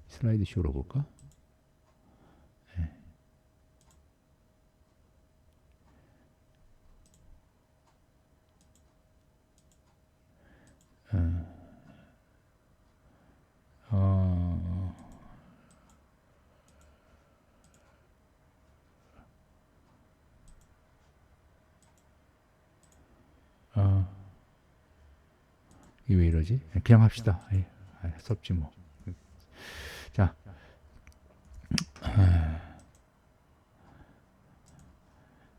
슬라이드 쇼로 볼까? 이게 왜 이러지? 그냥 합시다. 할 수 없지 뭐. 자,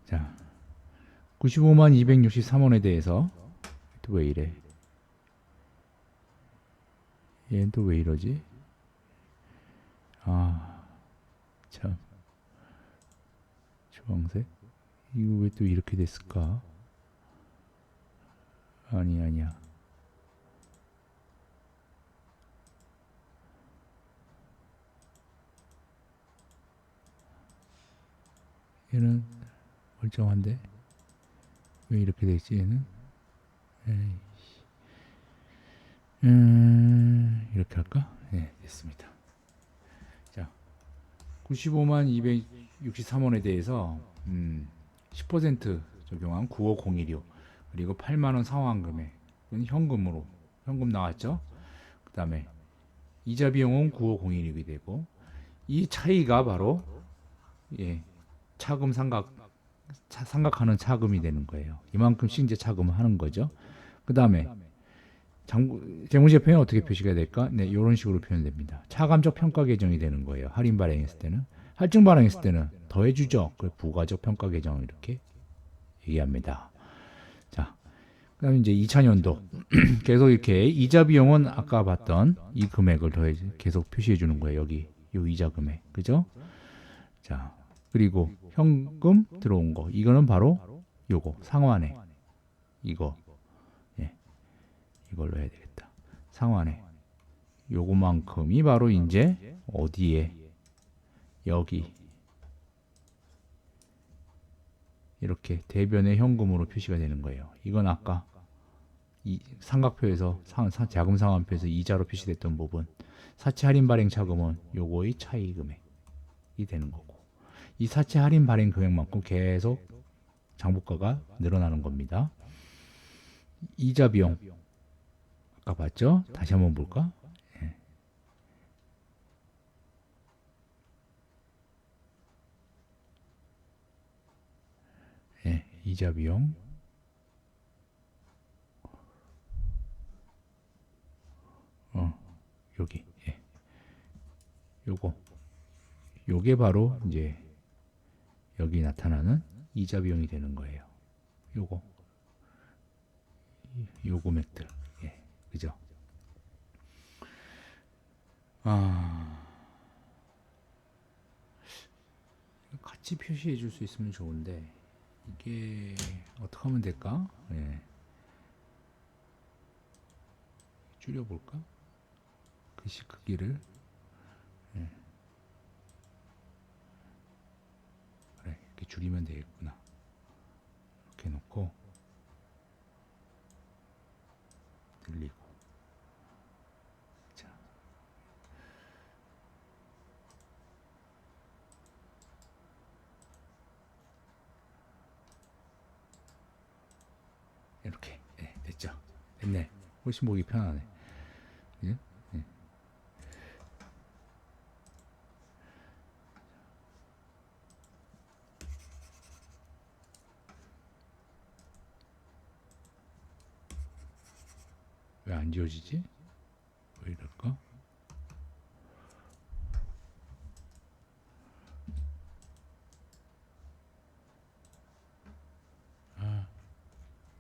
자, 95만 263원에 대해서 또 왜 이래? 얘는 또 왜 이러지? 참. 주황색? 이거 왜 또 이렇게 됐을까? 아니야. 얘는 멀쩡한데? 왜 이렇게 됐지, 얘는? 이렇게 할까? 됐습니다. 95만 263원에 대해서 10% 적용한 95016, 그리고 8만 원 상환 금액은 현금 나왔죠. 그 다음에 이자 비용은 95016이 되고, 이 차이가 바로 차금 상각하는 차금이 되는 거예요. 이만큼씩 이제 차금을 하는 거죠. 그 다음에 재무제표는 어떻게 표시가 될까? 네, 이런 식으로 표현됩니다. 차감적 평가 계정이 되는 거예요. 할인 발행했을 때는. 할증 발행했을 때는 더해주죠. 그 부가적 평가 계정 이렇게 얘기합니다. 자, 그다음에 이제 2차년도 계속 이렇게 이자 비용은 아까 봤던 이 금액을 더해 계속 표시해 주는 거예요. 여기 요 이자 금액, 그죠? 자, 그리고 현금 들어온 거, 이거는 바로 요거 상환액, 이걸로 해야 되겠다. 상환액 요거만큼이 바로 이제 어디에, 여기 이렇게 대변의 현금으로 표시가 되는 거예요. 이건 아까 이 삼각표에서 자금 상환표에서 이자로 표시됐던 부분, 사채 할인 발행 차금은 요거의 차이 금액이 되는 거고, 이 사채 할인 발행 금액만큼 계속 장부가가 늘어나는 겁니다. 이자 비용 아까 봤죠? 다시 한번 볼까? 이자 비용 여기 요게 바로 이제 여기 나타나는 이자 비용이 되는 거예요. 요 금액들, 그죠? 같이 표시해 줄 수 있으면 좋은데 이게 어떻게 하면 될까? 줄여볼까? 글씨 크기를. 그래, 이렇게 줄이면 되겠구나. 이렇게 놓고 늘리고. 자, 이렇게 됐죠? 됐네. 훨씬 보기 편하네. 예? 왜 안 지워지지? 왜 이럴까?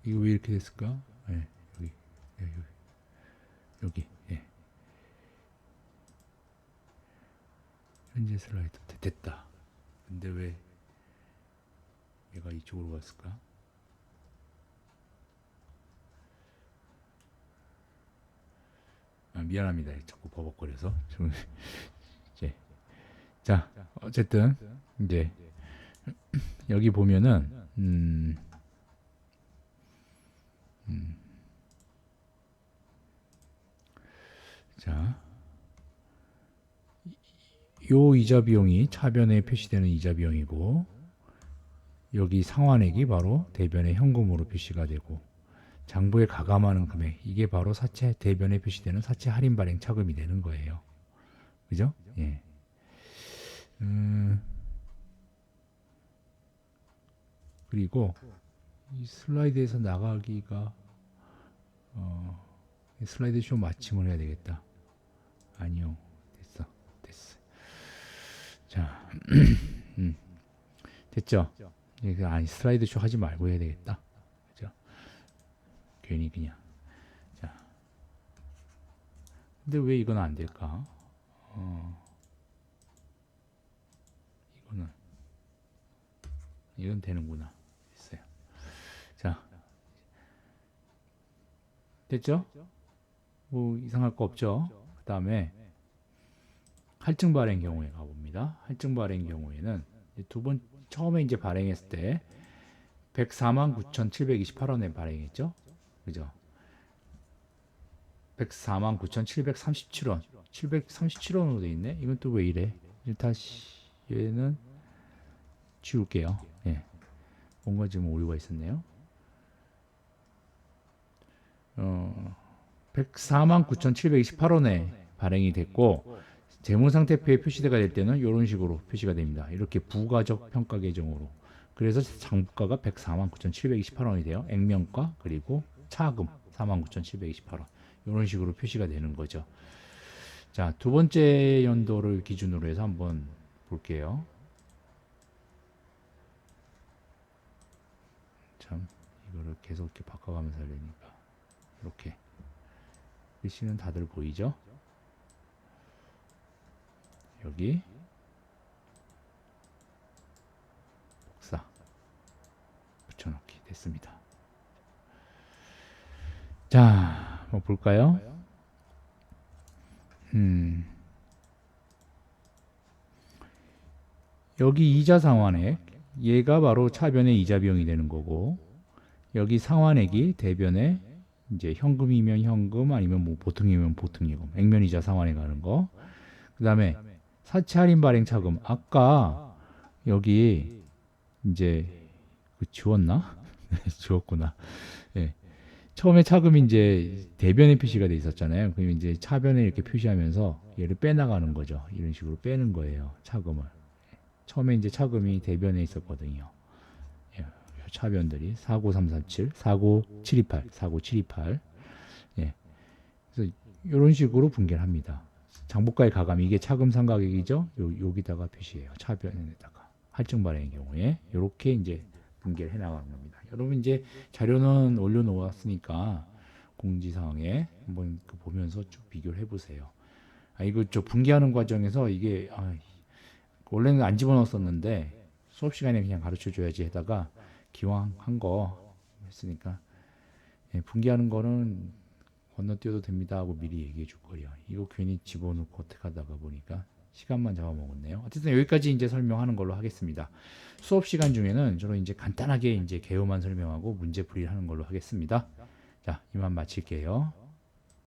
이거 왜 이렇게 됐을까? 여기. 현재 슬라이드 됐다. 근데 왜 얘가 이쪽으로 갔을까? 미안합니다. 자꾸 버벅거려서. 이제 자, 어쨌든 이제 여기 보면은 자, 요 이자 비용이 차변에 표시되는 이자 비용이고, 여기 상환액이 바로 대변의 현금으로 표시가 되고, 장부에 가감하는 금액, 이게 바로 사채 대변에 표시되는 사채 할인 발행 차금이 되는 거예요. 그죠? 그리고 이 슬라이드에서 나가기가 슬라이드 쇼 마침을 해야 되겠다. 아니요, 됐어. 자, 됐죠? 아니, 슬라이드 쇼 하지 말고 해야 되겠다. 그죠? 괜히 그냥. 자, 근데 왜 이건 안 될까? 이건 되는구나. 됐어요. 자, 됐죠? 뭐 이상할 거 없죠? 그 다음에 할증 발행 경우에 가봅니다. 할증 발행 경우에는 처음에 이제 발행했을 때 104만 9,728원에 발행했죠? 그죠? 104만 9,737원. 737원으로 돼 있네? 이건 또 왜 이래? 다시 얘는 지울게요. 예. 뭔가 좀 오류가 있었네요. 149,728원에 발행이 됐고 재무상태표에 표시가 될 때는 이런 식으로 표시가 됩니다. 이렇게 부가적 평가 계정으로. 그래서 장부가가 149,728원이 돼요. 액면가 그리고 차금 49,728원. 이런 식으로 표시가 되는 거죠. 자, 두 번째 연도를 기준으로 해서 한번 볼게요. 참 이거를 계속 이렇게 바꿔가면서 하려니까 이렇게 글씨는 다들 보이죠? 여기 복사 붙여넣기 됐습니다. 자, 한번 볼까요? 여기 이자 상환액 얘가 바로 차변의 이자 비용이 되는 거고 여기 상환액이 대변에 이제 현금이면 현금 아니면 뭐 보통이면 보통이고 액면 이자 상환에 가는 거. 그다음에 사채 할인 발행 차금 아까 여기 이제 지웠나? 지웠구나. 예. 처음에 차금이 이제 대변에 표시가 돼 있었잖아요. 그럼 이제 차변에 이렇게 표시하면서 얘를 빼나가는 거죠. 이런 식으로 빼는 거예요. 차금을. 처음에 이제 차금이 대변에 있었거든요. 예, 차변들이 49337, 49728, 49728. 예. 그래서 이런 식으로 분개를 합니다. 장부가의 가감 이게 차금 상각액이죠. 여기다가 표시해요. 차변에다가 할증 발행의 경우에 이렇게 이제 분개를 해 나가는 겁니다. 여러분 이제 자료는 올려놓았으니까 공지사항에 한번 보면서 쭉 비교를 해보세요. 이거 저 분개하는 과정에서 이게 원래는 안 집어넣었었는데 수업 시간에 그냥 가르쳐 줘야지 하다가 기왕 한 거 했으니까 분개하는 거는 건너뛰어도 됩니다 하고 미리 얘기해 줄 거예요. 이거 괜히 집어넣고 어떻게 하다가 보니까 시간만 잡아먹었네요. 어쨌든 여기까지 이제 설명하는 걸로 하겠습니다. 수업 시간 중에는 저는 이제 간단하게 이제 개요만 설명하고 문제 풀이를 하는 걸로 하겠습니다. 자, 이만 마칠게요.